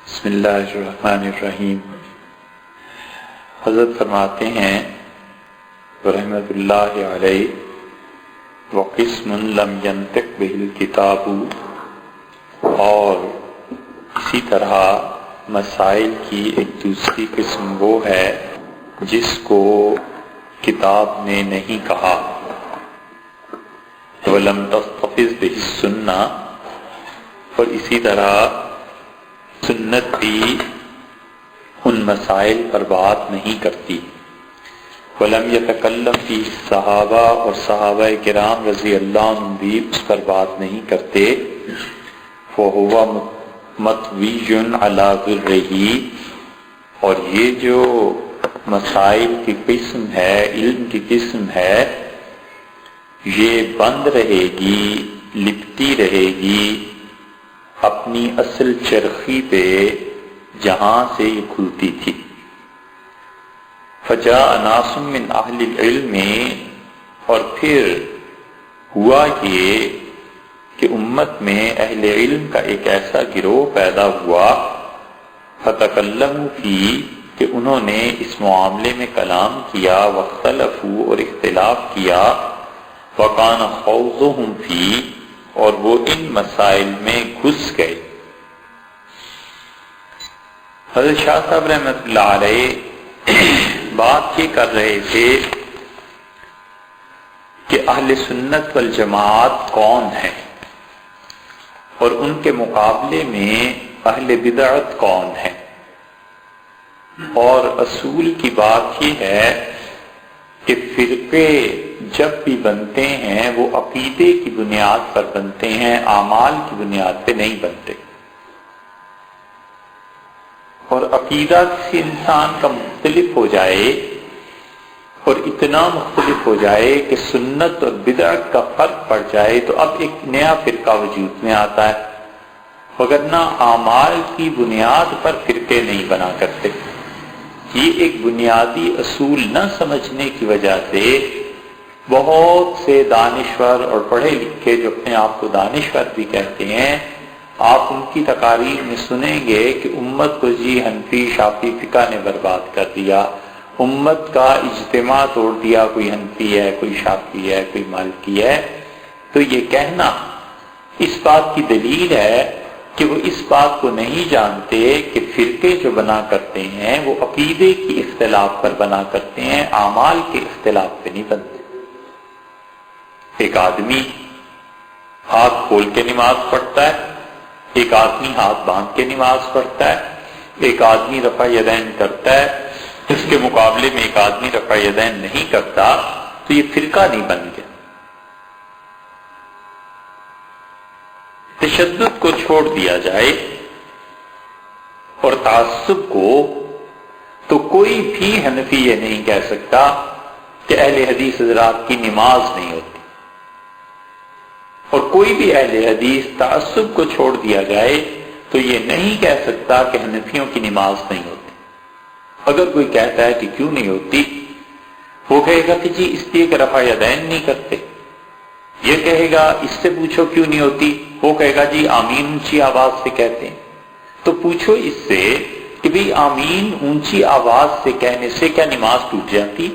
بسم اللہ الرحمن الرحیم۔ حضرت فرماتے ہیں رحمۃ اللہ علیہ وقسم لم ينطق به الکتاب، اور اسی طرح مسائل کی ایک دوسری قسم وہ ہے جس کو کتاب نے نہیں کہا۔ وَلَمْ تَسْتَفِزْ بِهِ السُّنَّةُ، اور اسی طرح سنت بھی ان مسائل پر بات نہیں کرتی۔ وَلَمْ يَتَكَلَّمْ فِيهِ الصحابہ، اور صحابہ کرام رضی اللہ عنہم بھی اس پر بات نہیں کرتے۔ فَهُوَ مَطْوِيٌّ عَلَى غِرِّهِ، اور یہ جو مسائل کی قسم ہے، علم کی قسم ہے، یہ بند رہے گی، لپٹی رہے گی اپنی اصل چرخی پہ جہاں سے یہ کھلتی تھی۔ فجاء ناس من اہل العلم، اور پھر ہوا یہ کہ امت میں اہل علم کا ایک ایسا گروہ پیدا ہوا، فتکلموا فیہ، کہ انہوں نے اس معاملے میں کلام کیا، واختلفوا، اور اختلاف کیا، وکان خوضهم فیہ، اور وہ ان مسائل میں گھس گئے۔ حضرت شاہ صاحب رحمۃ اللہ علیہ بات یہ کر رہے تھے کہ اہل سنت والجماعت کون ہیں، اور ان کے مقابلے میں اہل بدعت کون ہیں۔ اور اصول کی بات یہ ہے کہ فرقے جب بھی بنتے ہیں وہ عقیدے کی بنیاد پر بنتے ہیں، اعمال کی بنیاد پہ نہیں بنتے۔ اور عقیدہ کسی انسان کا مختلف ہو جائے، اور اتنا مختلف ہو جائے کہ سنت اور بدعت کا فرق پڑ جائے، تو اب ایک نیا فرقہ وجود میں آتا ہے، وگرنہ اعمال کی بنیاد پر فرقے نہیں بنا کرتے۔ یہ ایک بنیادی اصول نہ سمجھنے کی وجہ سے بہت سے دانشور اور پڑھے لکھے جو اپنے آپ کو دانشور بھی کہتے ہیں، آپ ان کی تقاریر میں سنیں گے کہ امت کو حنفی شافعی فقہ نے برباد کر دیا، امت کا اجتماع توڑ دیا، کوئی حنفی ہے، کوئی شافعی ہے، کوئی مالکی ہے۔ تو یہ کہنا اس بات کی دلیل ہے کہ وہ اس بات کو نہیں جانتے کہ فرقے جو بنا کرتے ہیں وہ عقیدے کی اختلاف پر بنا کرتے ہیں، اعمال کے اختلاف پہ نہیں بنتے۔ ایک آدمی ہاتھ کھول کے نماز پڑھتا ہے، ایک آدمی ہاتھ باندھ کے نماز پڑھتا ہے، ایک آدمی رفع یدین کرتا ہے، اس کے مقابلے میں ایک آدمی رفع یدین نہیں کرتا، تو یہ فرقہ نہیں بن گیا۔ تشدد کو چھوڑ دیا جائے اور تعصب کو، تو کوئی بھی حنفی یہ نہیں کہہ سکتا کہ اہل حدیث حضرات کی نماز نہیں ہوتی، اور کوئی بھی اہل حدیث تعصب کو چھوڑ دیا جائے تو یہ نہیں کہہ سکتا کہ حنفیوں کی نماز نہیں ہوتی۔ اگر کوئی کہتا ہے کہ کیوں نہیں ہوتی، وہ کہے گا کہ جی اس لیے کہ رفع یدین نہیں کرتے۔ یہ کہے گا اس سے پوچھو کیوں نہیں ہوتی، وہ کہے گا جی آمین اونچی آواز سے کہتے ہیں۔ تو پوچھو اس سے کہ بھی آمین اونچی آواز سے کہنے سے کیا نماز ٹوٹ جاتی؟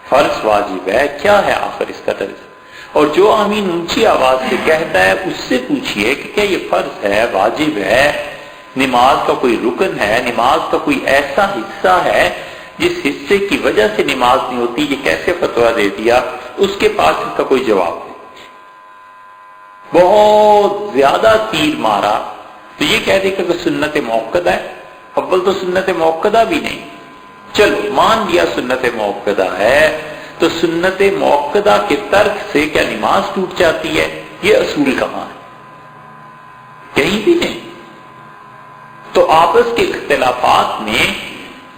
فرض واجب ہے، کیا ہے آخر اس کا درجہ؟ اور جو آمین اونچی آواز سے کہتا ہے اس سے پوچھئے کہ کیا یہ فرض ہے، واجب ہے، نماز کا کوئی رکن ہے، نماز کا کوئی ایسا حصہ ہے جس حصے کی وجہ سے نماز نہیں ہوتی، یہ کیسے فتویٰ دے دیا؟ اس کے پاس اس کا کوئی جواب نہیں۔ بہت زیادہ تیر مارا تو یہ کہہ دے کہ سنت موقدہ ہے۔ اول تو سنت موقدہ بھی نہیں، چلو مان لیا سنت موقدہ ہے، تو سنت موقدہ کے ترک سے کیا نماز ٹوٹ جاتی ہے؟ یہ اصول کہاں ہے؟ کہیں بھی نہیں۔ تو آپس کے اختلافات میں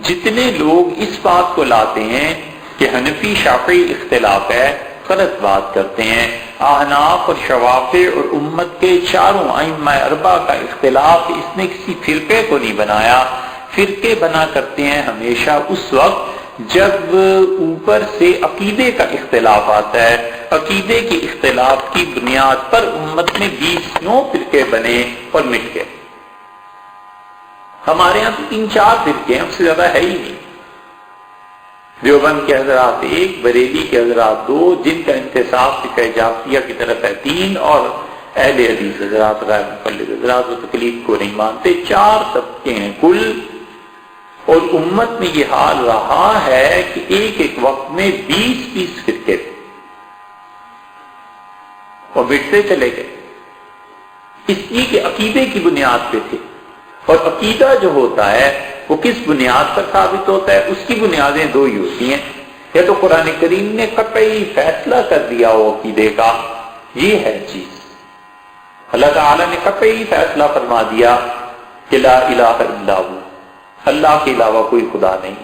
جتنے لوگ اس بات کو لاتے ہیں کہ حنفی شافعی اختلاف ہے، غلط بات کرتے ہیں۔ احناف اور شوافع اور امت کے چاروں ائمہ اربعہ کا اختلاف اس نے کسی فرقے کو نہیں بنایا۔ فرقے بنا کرتے ہیں ہمیشہ اس وقت جب اوپر سے عقیدے کا اختلاف آتا ہے، عقیدے کے اختلاف کی بنیاد پر امت میں 20 فرقے بنے اور مٹ گئے۔ ہمارے یہاں تو 3-4 فرقے ہیں، اب سے زیادہ ہے ہی نہیں۔ دیوبند کے حضرات 1، بریلی کے حضرات 2، جن کا انتصاب فقہ جعفریہ کی طرف ہے 3، اور اہل حدیث حضرات غیر مقلد حضرات وہ تقلید کو نہیں مانتے۔ 4 طبقے ہیں کل، اور امت میں یہ حال رہا ہے کہ ایک وقت میں 20 فرقے تھے اور بٹتے چلے گئے، اس لیے کہ عقیدے کی بنیاد پہ تھے۔ اور عقیدہ جو ہوتا ہے وہ کس بنیاد پر ثابت ہوتا ہے؟ اس کی بنیادیں 2 ہی ہوتی ہیں، یا تو قرآن کریم نے قطعی فیصلہ کر دیا ہو عقیدے کا، یہ ہے چیز، اللہ تعالیٰ نے قطعی فیصلہ فرما دیا کہ لا الہ الا ہو، اللہ کے علاوہ کوئی خدا نہیں۔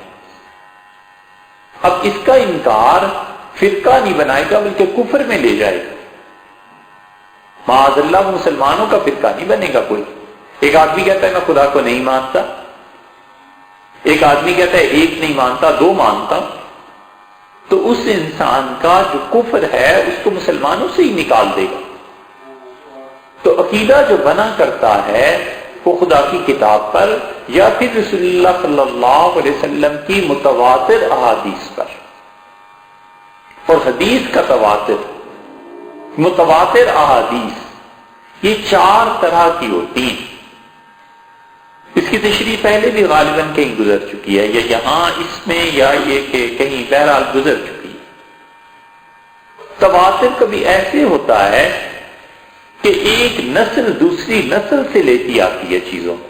اب اس کا انکار فرقہ نہیں بنائے گا بلکہ کفر میں لے جائے گا، معاذ اللہ مسلمانوں کا فرقہ نہیں بنے گا کوئی۔ ایک آدمی کہتا ہے میں خدا کو نہیں مانتا، ایک آدمی کہتا ہے 1 نہیں مانتا 2 مانتا، تو اس انسان کا جو کفر ہے اس کو مسلمانوں سے ہی نکال دے گا۔ تو عقیدہ جو بنا کرتا ہے وہ خدا کی کتاب پر یا پھر رسول اللہ صلی اللہ علیہ وسلم کی متواتر احادیث پر، اور حدیث کا تواتر، متواتر احادیث، یہ 4 طرح کی ہوتی ہیں۔ اس کی تشریح پہلے بھی غالباً کہیں گزر چکی ہے، یا یہاں اس میں یا یہ کہ کہیں بہرحال گزر چکی ہے۔ تواتر کبھی ایسے ہوتا ہے کہ ایک نسل دوسری نسل سے لیتی آتی ہے چیزوں کو،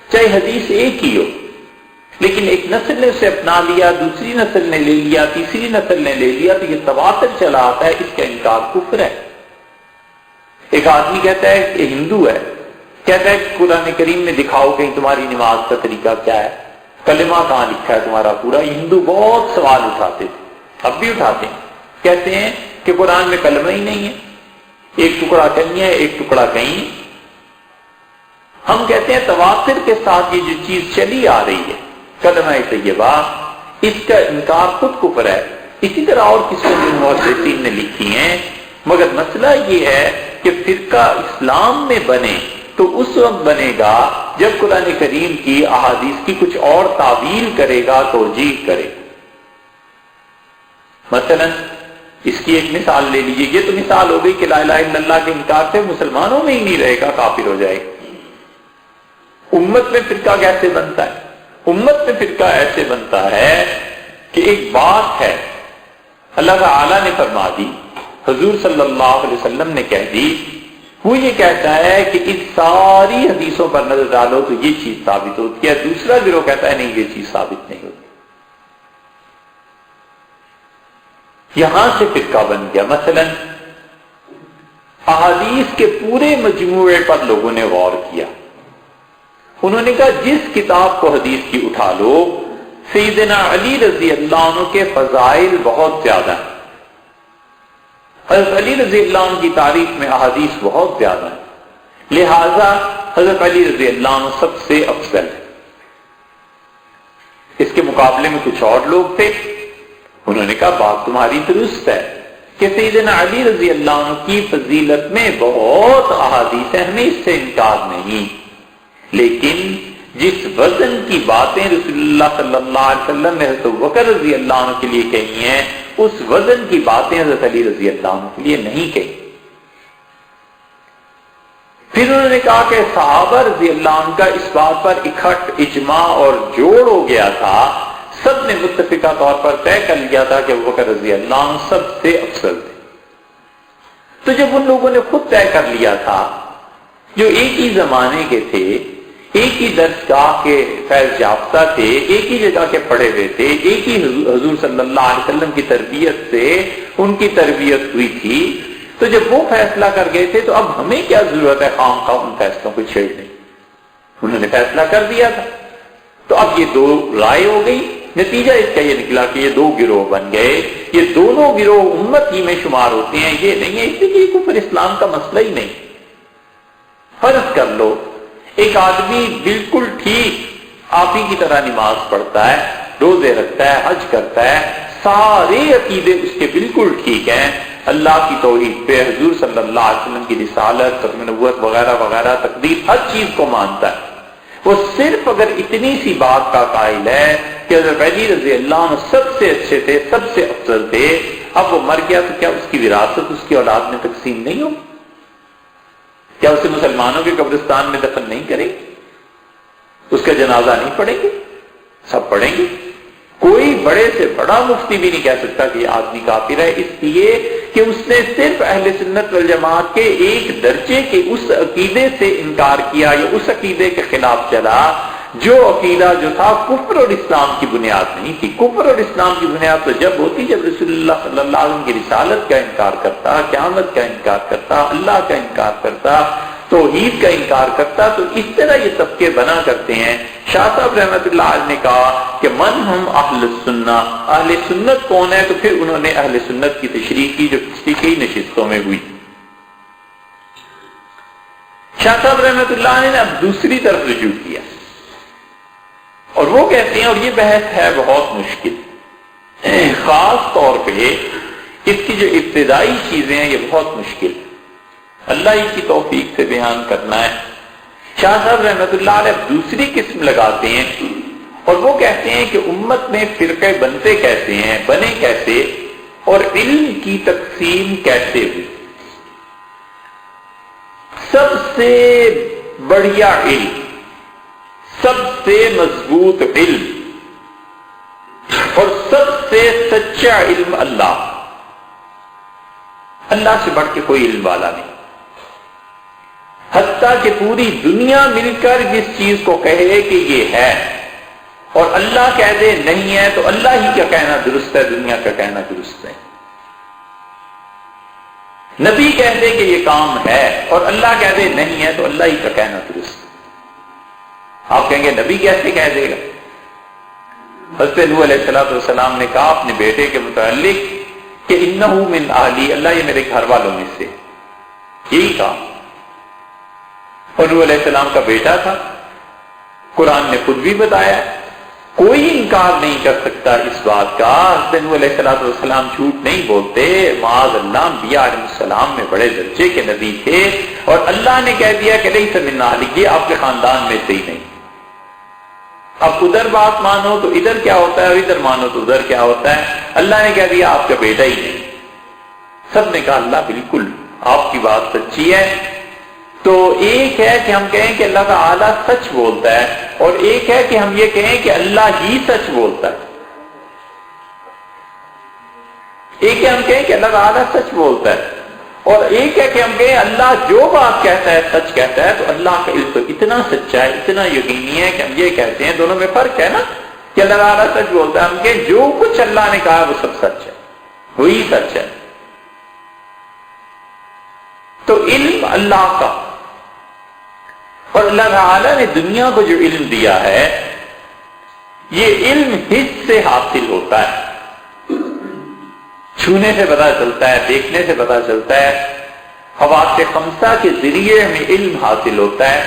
چاہے حدیث ایک ہی ہو، لیکن ایک نسل نے اسے اپنا لیا، دوسری نسل نے لے لیا، تیسری نسل نے لے لیا، تو یہ تواتر چلا آتا ہے، اس کا انکار کفر ہے۔ ایک آدمی کہتا ہے کہ ہندو ہے، کہتا ہے کہ قرآن کریم میں دکھاؤ کہیں تمہاری نماز کا طریقہ کیا ہے، کلمہ کہاں لکھا ہے تمہارا پورا۔ یہ ہندو بہت سوال اٹھاتے تھے، اب بھی اٹھاتے ہیں، کہتے ہیں کہ قرآن میں کلمہ ہی نہیں ہے، ایک ٹکڑا کہیں ہے ایک ٹکڑا کہیں۔ ہم کہتے ہیں تواتر کے ساتھ یہ جو چیز چلی آ رہی ہے کلمہ طیبہ، اس کا انکار خود کفر ہے۔ اسی طرح اور کسی محدثین نے لکھی ہیں، مگر مسئلہ یہ ہے کہ فرقہ اسلام میں بنے تو اس وقت بنے گا جب قرآن کریم کی احادیث کی کچھ اور تعویل کرے گا، توجیہ کرے گا۔ مثلا اس کی ایک مثال لے لیجیے، یہ تو مثال ہو گئی کہ لا الہ الا اللہ کے انکار سے مسلمانوں میں ہی نہیں رہے گا، کافر ہو جائے گا۔ امت میں فرقہ کیسے بنتا ہے؟ امت میں فرقہ ایسے بنتا ہے کہ ایک بات ہے اللہ تعالی نے فرما دی، حضور صلی اللہ علیہ وسلم نے کہہ دی، وہ یہ کہتا ہے کہ اس ساری حدیثوں پر نظر ڈالو تو یہ چیز ثابت ہوتی ہے، دوسرا گروہ کہتا ہے نہیں یہ چیز ثابت نہیں ہوتی۔ یہاں سے فرقہ بن گیا۔ مثلا احادیث کے پورے مجموعے پر لوگوں نے غور کیا، انہوں نے کہا جس کتاب کو حدیث کی اٹھا لو، سیدنا علی رضی اللہ عنہ کے فضائل بہت زیادہ ہیں، حضرت علی رضی اللہ عنہ کی تعریف میں احادیث بہت زیادہ ہیں، لہذا حضرت علی رضی اللہ عنہ سب سے افضل ہے۔ اس کے مقابلے میں کچھ اور لوگ تھے، انہوں نے کہا بات تمہاری درست ہے کہ سیدنا علی رضی اللہ عنہ کی فضیلت میں بہت احادیث ہیں، ہمیں اس سے انکار نہیں، لیکن جس وزن کی باتیں رسول اللہ صلی اللہ علیہ وسلم نے حضرت بکر رضی اللہ عنہ کے لیے کہی ہیں، اس وزن کی باتیں حضرت علی رضی اللہ عنہ کے لیے نہیں کہی۔ پھر انہوں نے کہا کہ صحابہ رضی اللہ عنہ کا اس بات پر اکٹھ اجماع اور جوڑ ہو گیا تھا، سب نے متفقہ طور پر طے کر لیا تھا کہ ابو بکر رضی اللہ عنہ سب سے افضل تھے۔ تو جب ان لوگوں نے خود طے کر لیا تھا، جو ایک ہی زمانے کے تھے، ایک ہی درس گاہ کے فیض یافتہ تھے، ایک ہی جگہ کے پڑھے ہوئے تھے، ایک ہی حضور صلی اللہ علیہ وسلم کی تربیت سے ان کی تربیت ہوئی تھی، تو جب وہ فیصلہ کر گئے تھے تو اب ہمیں کیا ضرورت ہے خام خواہ ان فیصلوں کو چھیڑنے؟ انہوں نے فیصلہ کر دیا تھا، تو اب یہ 2 رائے ہو گئی، نتیجہ اس کا یہ نکلا کہ یہ 2 گروہ بن گئے، یہ دونوں گروہ امت ہی میں شمار ہوتے ہیں، یہ نہیں ہے اس لیے کفر اسلام کا مسئلہ ہی نہیں۔ فرض کر لو ایک آدمی بالکل ٹھیک آپ ہی کی طرح نماز پڑھتا ہے، روزے رکھتا ہے، حج کرتا ہے، سارے عقیدے اس کے بالکل ٹھیک ہیں، اللہ کی توحید پہ، حضور صلی اللہ علیہ وسلم کی رسالت، ختم نبوت وغیرہ وغیرہ، تقدیر، ہر چیز کو مانتا ہے، وہ صرف اگر اتنی سی بات کا قائل ہے کہ حضرت علی رضی اللہ عنہ سب سے اچھے تھے، سب سے افضل تھے، اب وہ مر گیا تو کیا اس کی وراثت اس کی اولاد میں تقسیم نہیں ہوگی؟ کیا اسے مسلمانوں کے قبرستان میں دفن نہیں کریں گے؟ اس کا جنازہ نہیں پڑھیں گے؟ سب پڑھیں گے۔ کوئی بڑے سے بڑا مفتی بھی نہیں کہہ سکتا کہ یہ آدمی کافر ہے، اس لیے کہ اس نے صرف اہل سنت والجماعت کے ایک درجے کے اس عقیدے سے انکار کیا یا اس عقیدے کے خلاف چلا جو عقیدہ جو تھا کفر اور اسلام کی بنیاد نہیں تھی۔ کفر اور اسلام کی بنیاد تو جب ہوتی جب رسول اللہ صلی اللہ علیہ وسلم کی رسالت کا انکار کرتا، قیامت کا انکار کرتا، اللہ کا انکار کرتا، توحید کا انکار کرتا۔ تو اس طرح یہ طبقے بنا کرتے ہیں۔ شاہ صاحب رحمۃ اللہ علیہ نے کہا کہ من ہم اہل سنہ، اہل سنت کون ہے؟ تو پھر انہوں نے اہل سنت کی تشریح کی جو پچھلی کئی نشستوں میں ہوئی۔ شاہ صاحب رحمۃ اللہ علیہ نے اب دوسری طرف رجوع کیا اور وہ کہتے ہیں، اور یہ بحث ہے بہت مشکل، خاص طور پہ اس کی جو ابتدائی چیزیں ہیں یہ بہت مشکل، اللہ ہی کی توفیق سے بیان کرنا ہے۔ شاہ صاحب رحمۃ اللہ علیہ دوسری قسم لگاتے ہیں اور وہ کہتے ہیں کہ امت میں فرقے بنتے کیسے ہیں، بنے کیسے، اور علم کی تقسیم کیسے ہوئی۔ سب سے بڑھیا علم، سب سے مضبوط علم اور سب سے سچا علم اللہ سے بڑھ کے کوئی علم والا نہیں۔ حتیٰ کہ پوری دنیا مل کر جس چیز کو کہے کہ یہ ہے اور اللہ کہہ دے نہیں ہے تو اللہ ہی کا کہنا درست ہے، دنیا کا کہنا درست ہے۔ نبی کہہ دے کہ یہ کام ہے اور اللہ کہہ دے نہیں ہے تو اللہ ہی کا کہنا درست ہے۔ آپ کہیں گے نبی کیسے کہہ دے گا؟ حضرت نوح علیہ السلام نے کہا اپنے بیٹے کے متعلق کہ انہ من اہلی، اللہ یہ میرے گھر والوں میں سے، یہی کہا۔ اور نوح علیہ السلام کا بیٹا تھا، قرآن نے خود بھی بتایا، کوئی انکار نہیں کر سکتا اس بات کا۔ حضرت نوح علیہ السلام جھوٹ نہیں بولتے، معاذ اللہ، انبیاء علیہ السلام میں بڑے درجے کے نبی تھے، اور اللہ نے کہہ دیا کہ لیس من اہلک، یہ آپ کے خاندان میں سے ہی نہیں۔ اب ادھر بات مانو تو ادھر کیا ہوتا ہے اور ادھر مانو تو ادھر کیا ہوتا ہے۔ اللہ نے کہہ دیا آپ کا بیٹا ہی نہیں۔ سب نے کہا اللہ بالکل آپ کی بات سچی ہے۔ تو ایک ہے کہ ہم کہیں کہ اللہ تعالیٰ سچ بولتا ہے، اور ایک ہے کہ ہم یہ کہیں کہ اللہ ہی سچ بولتا ہے۔ ایک ہے ہم کہیں کہ اللہ تعالیٰ سچ بولتا ہے، اور ایک ہے کہ ہم کہیں اللہ جو بات کہتا ہے سچ کہتا ہے۔ تو اللہ کا علم تو اتنا سچا ہے، اتنا یقینی ہے کہ ہم یہ کہتے ہیں، دونوں میں فرق ہے نا، کہ اللہ تعالیٰ سچ بولتا ہے، ہم کہیں جو کچھ اللہ نے کہا وہ سب سچ ہے، وہی سچ ہے۔ تو علم اللہ کا، اور اللہ تعالیٰ نے دنیا کو جو علم دیا ہے یہ علم حس سے حاصل ہوتا ہے، چھونے سے پتہ چلتا ہے، دیکھنے سے پتہ چلتا ہے، حواس خمسہ کے ذریعے ہمیں علم حاصل ہوتا ہے۔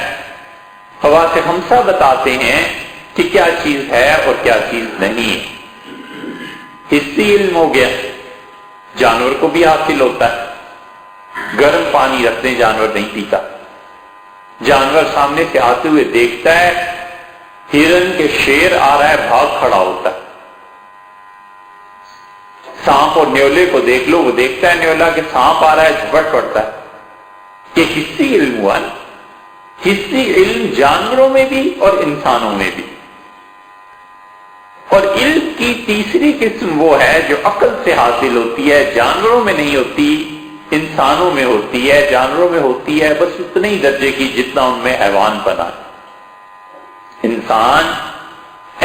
حواس خمسہ بتاتے ہیں کہ کیا چیز ہے اور کیا چیز نہیں ہے۔ حسی علم ہو گیا، جانور کو بھی حاصل ہوتا ہے، گرم پانی رکھتے ہیں جانور نہیں پیتا، جانور سامنے سے آتے ہوئے دیکھتا ہے، ہرن کے شیر آ رہا ہے بھاگ کھڑا ہوتا ہے۔ سانپ اور نیولے کو دیکھ لو، وہ دیکھتا ہے نیولا کہ سانپ آ رہا ہے جھپٹ پڑتا ہے۔ یہ حسی علم ہوا نا۔ حسی علم جانوروں میں بھی اور انسانوں میں بھی۔ اور علم کی تیسری قسم وہ ہے جو عقل سے حاصل ہوتی ہے، جانوروں میں نہیں ہوتی، انسانوں میں ہوتی ہے۔ جانوروں میں ہوتی ہے بس اتنے ہی درجے کی جتنا ان میں حیوان بنا ہے۔ انسان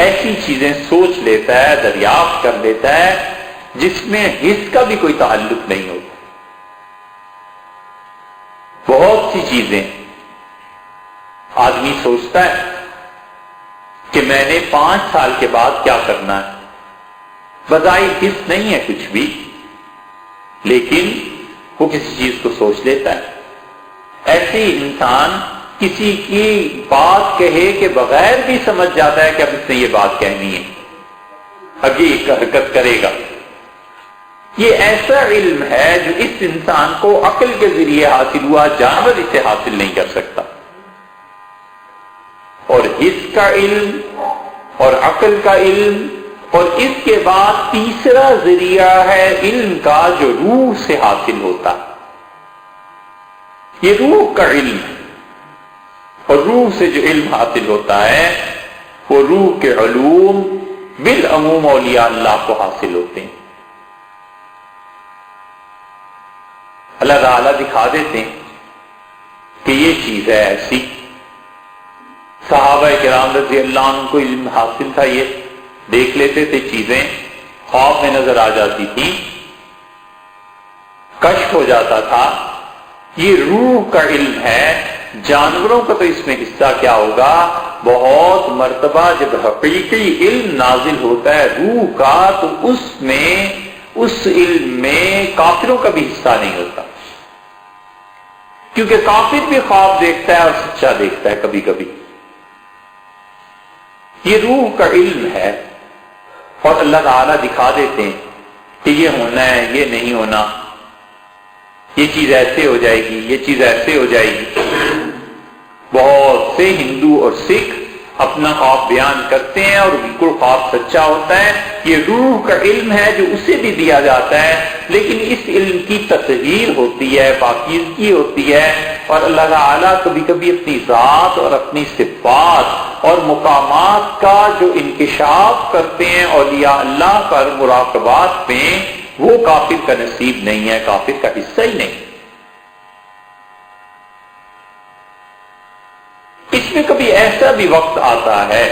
ایسی چیزیں سوچ لیتا ہے، دریافت کر لیتا ہے جس میں حس کا بھی کوئی تعلق نہیں ہوتا۔ بہت سی چیزیں آدمی سوچتا ہے کہ میں نے 5 سال کے بعد کیا کرنا ہے، بظاہر حس نہیں ہے کچھ بھی، لیکن وہ کسی چیز کو سوچ لیتا ہے۔ ایسے ہی انسان کسی کی بات کہے کے بغیر بھی سمجھ جاتا ہے کہ اب اس نے یہ بات کہنی ہے، اب یہ ایک حرکت کرے گا۔ یہ ایسا علم ہے جو اس انسان کو عقل کے ذریعے حاصل ہوا، جانور اسے حاصل نہیں کر سکتا۔ اور حس کا علم اور عقل کا علم، اور اس کے بعد تیسرا ذریعہ ہے علم کا جو روح سے حاصل ہوتا ہے، یہ روح کا علم ہے۔ اور روح سے جو علم حاصل ہوتا ہے وہ روح کے علوم بالعموم اولیاء اللہ کو حاصل ہوتے ہیں۔ اللہ تعالیٰ دکھا دیتے ہیں کہ یہ چیز ہے ایسی۔ صحابہ کرام رضی اللہ عنہ کو علم حاصل تھا، یہ دیکھ لیتے تھے، چیزیں خواب میں نظر آ جاتی تھی، کشف ہو جاتا تھا۔ یہ روح کا علم ہے۔ جانوروں کا تو اس میں حصہ کیا ہوگا؟ بہت مرتبہ جب حقیقی علم نازل ہوتا ہے روح کا تو اس علم میں کافروں کا بھی حصہ نہیں ہوتا، کیونکہ کافر بھی خواب دیکھتا ہے اور سچا دیکھتا ہے کبھی کبھی۔ یہ روح کا علم ہے، اور اللہ تعالیٰ دکھا دیتے ہیں کہ یہ ہونا ہے، یہ نہیں ہونا، یہ چیز ایسے ہو جائے گی، یہ چیز ایسے ہو جائے گی۔ بہت سے ہندو اور سکھ اپنا خواب بیان کرتے ہیں اور بالکل خواب سچا ہوتا ہے۔ یہ روح کا علم ہے جو اسے بھی دیا جاتا ہے، لیکن اس علم کی تطہیر ہوتی ہے، پاکیزگی ہوتی ہے، اور اللہ تعالیٰ کبھی کبھی اپنی ذات اور اپنی صفات اور مقامات کا جو انکشاف کرتے ہیں اولیاء اللہ پر مراقبات میں، وہ کافر کا نصیب نہیں ہے، کافر کا حصہ ہی نہیں۔ اس میں کبھی ایسا بھی وقت آتا ہے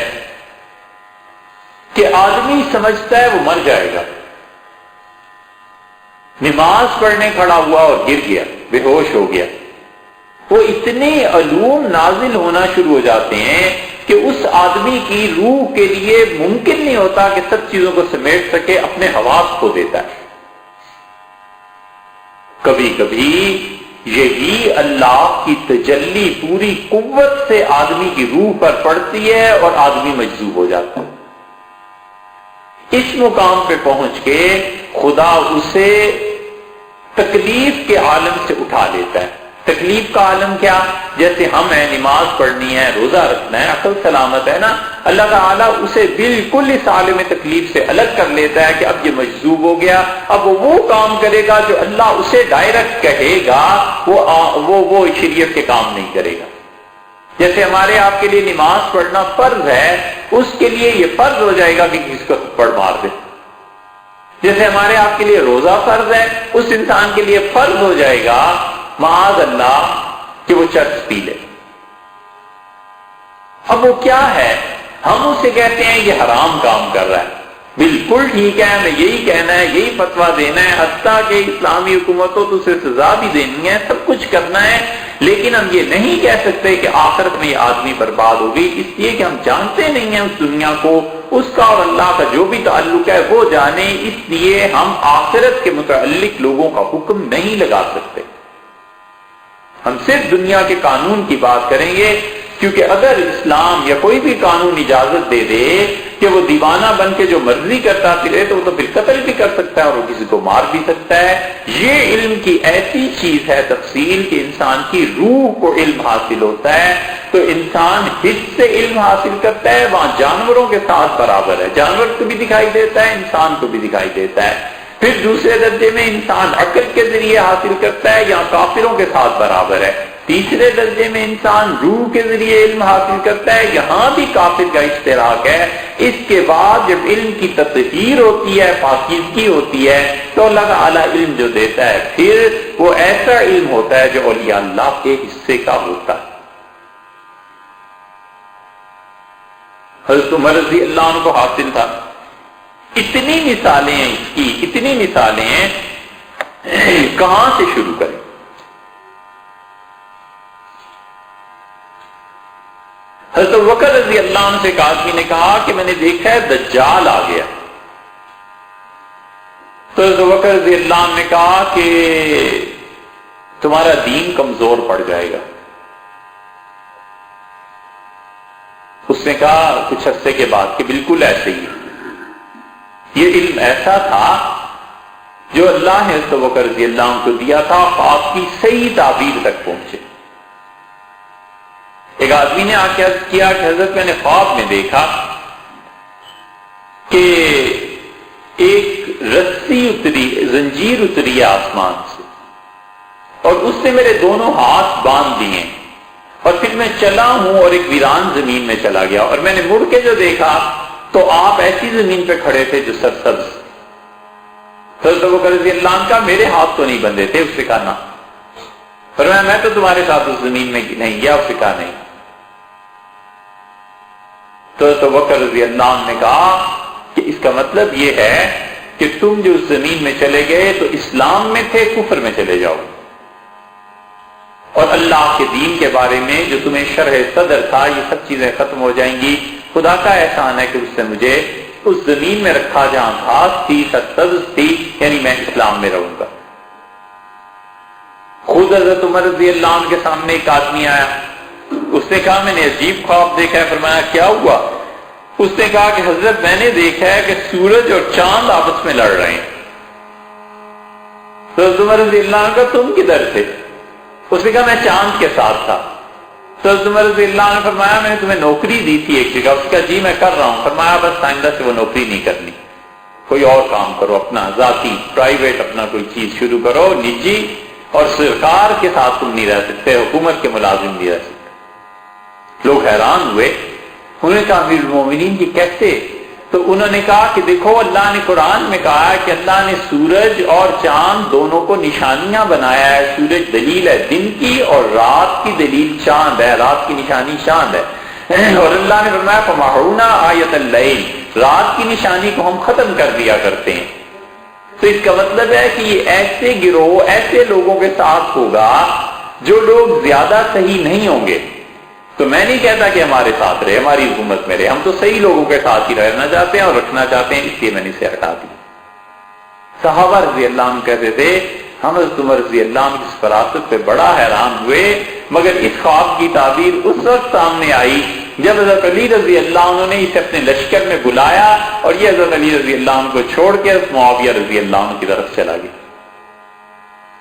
کہ آدمی سمجھتا ہے وہ مر جائے گا، نماز پڑھنے کھڑا ہوا اور گر گیا، بے ہوش ہو گیا۔ وہ اتنے علوم نازل ہونا شروع ہو جاتے ہیں کہ اس آدمی کی روح کے لیے ممکن نہیں ہوتا کہ سب چیزوں کو سمیٹ سکے، اپنے حواس کھو دیتا ہے۔ کبھی کبھی یہی اللہ کی تجلی پوری قوت سے آدمی کی روح پر پڑتی ہے اور آدمی مجذوب ہو جاتا ہے۔ اس مقام پہ پہنچ کے خدا اسے تکلیف کے عالم سے اٹھا لیتا ہے۔ تکلیف کا عالم کیا؟ جیسے ہم ہیں، نماز پڑھنی ہے، روزہ رکھنا ہے، عقل سلامت ہے نا، اللہ تعالیٰ اسے بالکل اس عالم تکلیف سے الگ کر لیتا ہے کہ اب یہ مجذوب ہو گیا، اب وہ کام کرے گا جو اللہ اسے ڈائریکٹ کہے گا، وہ شریعت کے کام نہیں کرے گا۔ جیسے ہمارے آپ کے لیے نماز پڑھنا فرض ہے، اس کے لیے یہ فرض ہو جائے گا کہ کسی کو تھپڑ مار دے۔ جیسے ہمارے آپ کے لیے روزہ فرض ہے، اس انسان کے لیے فرض ہو جائے گا معاذ اللہ کہ وہ چرس پی لے۔ اب وہ کیا ہے؟ ہم اسے کہتے ہیں یہ حرام کام کر رہا ہے، بالکل ٹھیک ہے، ہمیں یہی کہنا ہے، یہی فتویٰ دینا ہے، حتیٰ کہ اسلامی حکومتوں تو اسے سزا بھی دینی ہے، سب کچھ کرنا ہے، لیکن ہم یہ نہیں کہہ سکتے کہ آخرت میں یہ آدمی برباد ہو گئی، اس لیے کہ ہم جانتے نہیں ہیں اس دنیا کو، اس کا اور اللہ کا جو بھی تعلق ہے وہ جانے، اس لیے ہم آخرت کے متعلق لوگوں کا حکم نہیں لگا سکتے۔ ہم صرف دنیا کے قانون کی بات کریں گے، کیونکہ اگر اسلام یا کوئی بھی قانون اجازت دے دے کہ وہ دیوانہ بن کے جو مرضی کرتا پھرے تو وہ تو پھر قتل بھی کر سکتا ہے اور وہ کسی کو مار بھی سکتا ہے۔ یہ علم کی ایسی چیز ہے تفصیل کہ انسان کی روح کو علم حاصل ہوتا ہے، تو انسان حس سے علم حاصل کرتا ہے، وہاں جانوروں کے ساتھ برابر ہے، جانور کو بھی دکھائی دیتا ہے، انسان کو بھی دکھائی دیتا ہے۔ پھر دوسرے درجے میں انسان عقل کے ذریعے حاصل کرتا ہے، یہاں کافروں کے ساتھ برابر ہے۔ تیسرے درجے میں انسان روح کے ذریعے علم حاصل کرتا ہے، یہاں بھی کافر کا اشتراک ہے۔ اس کے بعد جب علم کی تطہیر ہوتی ہے، پاکیزگی ہوتی ہے، تو اللہ تعالیٰ علم جو دیتا ہے پھر وہ ایسا علم ہوتا ہے جو اولیاء اللہ کے حصے کا ہوتا ہے۔ حضرت عمر رضی اللہ عنہ کو حاصل تھا۔ اتنی مثالیں ہیں اس کی، اتنی مثالیں ہیں، کہاں سے شروع کریں؟ حضرت ابوبکر رضی اللہ عنہ سے ایک آدمی نے کہا کہ میں نے دیکھا ہے دجال آ گیا۔ تو حضرت ابوبکر رضی اللہ عنہ نے کہا کہ تمہارا دین کمزور پڑ جائے گا۔ اس نے کہا کچھ عرصے کے بعد کہ بالکل ایسے ہی۔ یہ علم ایسا تھا جو اللہ نے حضرت ابوبکر رضی اللہ عنہ کو دیا تھا، خواب کی صحیح تعبیر تک پہنچے۔ ایک آدمی نے آ کے عرض کیا کہ حضرت میں نے خواب میں دیکھا کہ ایک رسی اتری، زنجیر اتری ہے آسمان سے، اور اس سے میرے دونوں ہاتھ باندھ دیے، اور پھر میں چلا ہوں اور ایک ویران زمین میں چلا گیا، اور میں نے مڑ کے جو دیکھا تو آپ ایسی زمین پہ کھڑے تھے جو سرسبز۔ حضرت ابوبکر رضی اللہ عنہ کا میرے ہاتھ تو نہیں بندھے تھے، اس سے کہا نہ، فرمایا میں تو تمہارے ساتھ اس زمین میں نہیں گیا، اس سے کہا نہیں۔ تو حضرت ابوبکر رضی اللہ عنہ نے کہا کہ اس کا مطلب یہ ہے کہ تم جو اس زمین میں چلے گئے تو اسلام میں تھے، کفر میں چلے جاؤ، اور اللہ کے دین کے بارے میں جو تمہیں شرح صدر تھا یہ سب چیزیں ختم ہو جائیں گی۔ خدا کا احسان ہے کہ اس سے مجھے اس زمین میں رکھا جہاں گھاس تھی، سبز تھی، یعنی میں اسلام میں رہوں گا۔ خود حضرت عمر رضی اللہ عنہ کے سامنے ایک آدمی آیا، اس نے کہا میں نے عجیب خواب دیکھا ہے۔ فرمایا کیا ہوا؟ اس نے کہا کہ حضرت میں نے دیکھا ہے کہ سورج اور چاند آپس میں لڑ رہے ہیں۔ تو حضرت عمر رضی اللہ عنہ کا تم کدھر تھے؟ اس نے کہا میں چاند کے ساتھ تھا۔ تو حضرت عمر رضی اللہ عنہ فرمایا میں نے تمہیں نوکری دی تھی ایک جگہ۔ اس نے کہا جی میں کر رہا ہوں۔ فرمایا بس آئندہ سے وہ نوکری نہیں کرنی، کوئی اور کام کرو، اپنا ذاتی پرائیویٹ اپنا کوئی چیز شروع کرو، نجی، اور سرکار کے ساتھ تم نہیں رہ سکتے، حکومت کے ملازم نہیں رہ سکتے۔ لوگ حیران ہوئے، انہوں نے کہا امیر المومنین کی کیسے؟ تو انہوں نے کہا کہ دیکھو اللہ نے قرآن میں کہا ہے کہ اللہ نے سورج اور چاند دونوں کو نشانیاں بنایا ہے۔ سورج دلیل ہے دن کی، اور رات کی دلیل چاند ہے، رات کی نشانی چاند ہے۔ اور اللہ نے فرمایا فَمَحَوْنَا آیَةَ اللَّيْلِ، رات کی نشانی کو ہم ختم کر دیا کرتے ہیں۔ تو اس کا مطلب ہے کہ یہ ایسے گروہ، ایسے لوگوں کے ساتھ ہوگا جو لوگ زیادہ صحیح نہیں ہوں گے۔ تو میں نہیں کہتا کہ ہمارے ساتھ رہے، ہماری حکومت میں رہے، ہم تو صحیح لوگوں کے ساتھ ہی رہنا چاہتے ہیں اور رکھنا چاہتے ہیں، اس لیے میں نے اسے ہٹا دی۔ صحابہ رضی اللہ عنہ کہتے تھے ہم حضرت عمر رضی اللہ عنہ کی فراست پہ بڑا حیران ہوئے، مگر اس خواب کی تعبیر اس وقت سامنے آئی جب حضرت علی رضی اللہ عنہ نے اسے اپنے لشکر میں بلایا، اور یہ حضرت علی رضی اللہ عنہ کو چھوڑ کے معاویہ رضی اللہ عنہ کی طرف چلا گیا۔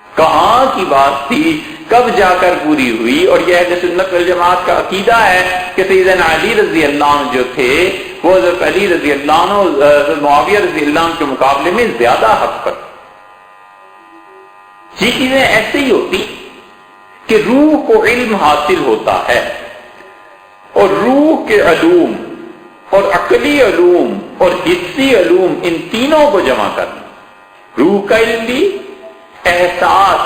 کہاں کی بات تھی، کب جا کر پوری ہوئی؟ اور یہ اہل سنت والجماعت کا عقیدہ ہے کہ سیدنا علی رضی اللہ عنہ جو تھے وہ حضرت علی رضی اللہ عنہ حضرت معاویہ رضی اللہ عنہ کے مقابلے میں زیادہ حق پر۔ یہ چیزیں ایسے ہی ہوتی کہ روح کو علم حاصل ہوتا ہے، اور روح کے علوم اور عقلی علوم اور حسی علوم ان تینوں کو جمع کرنا، روح کا علم بھی، احساس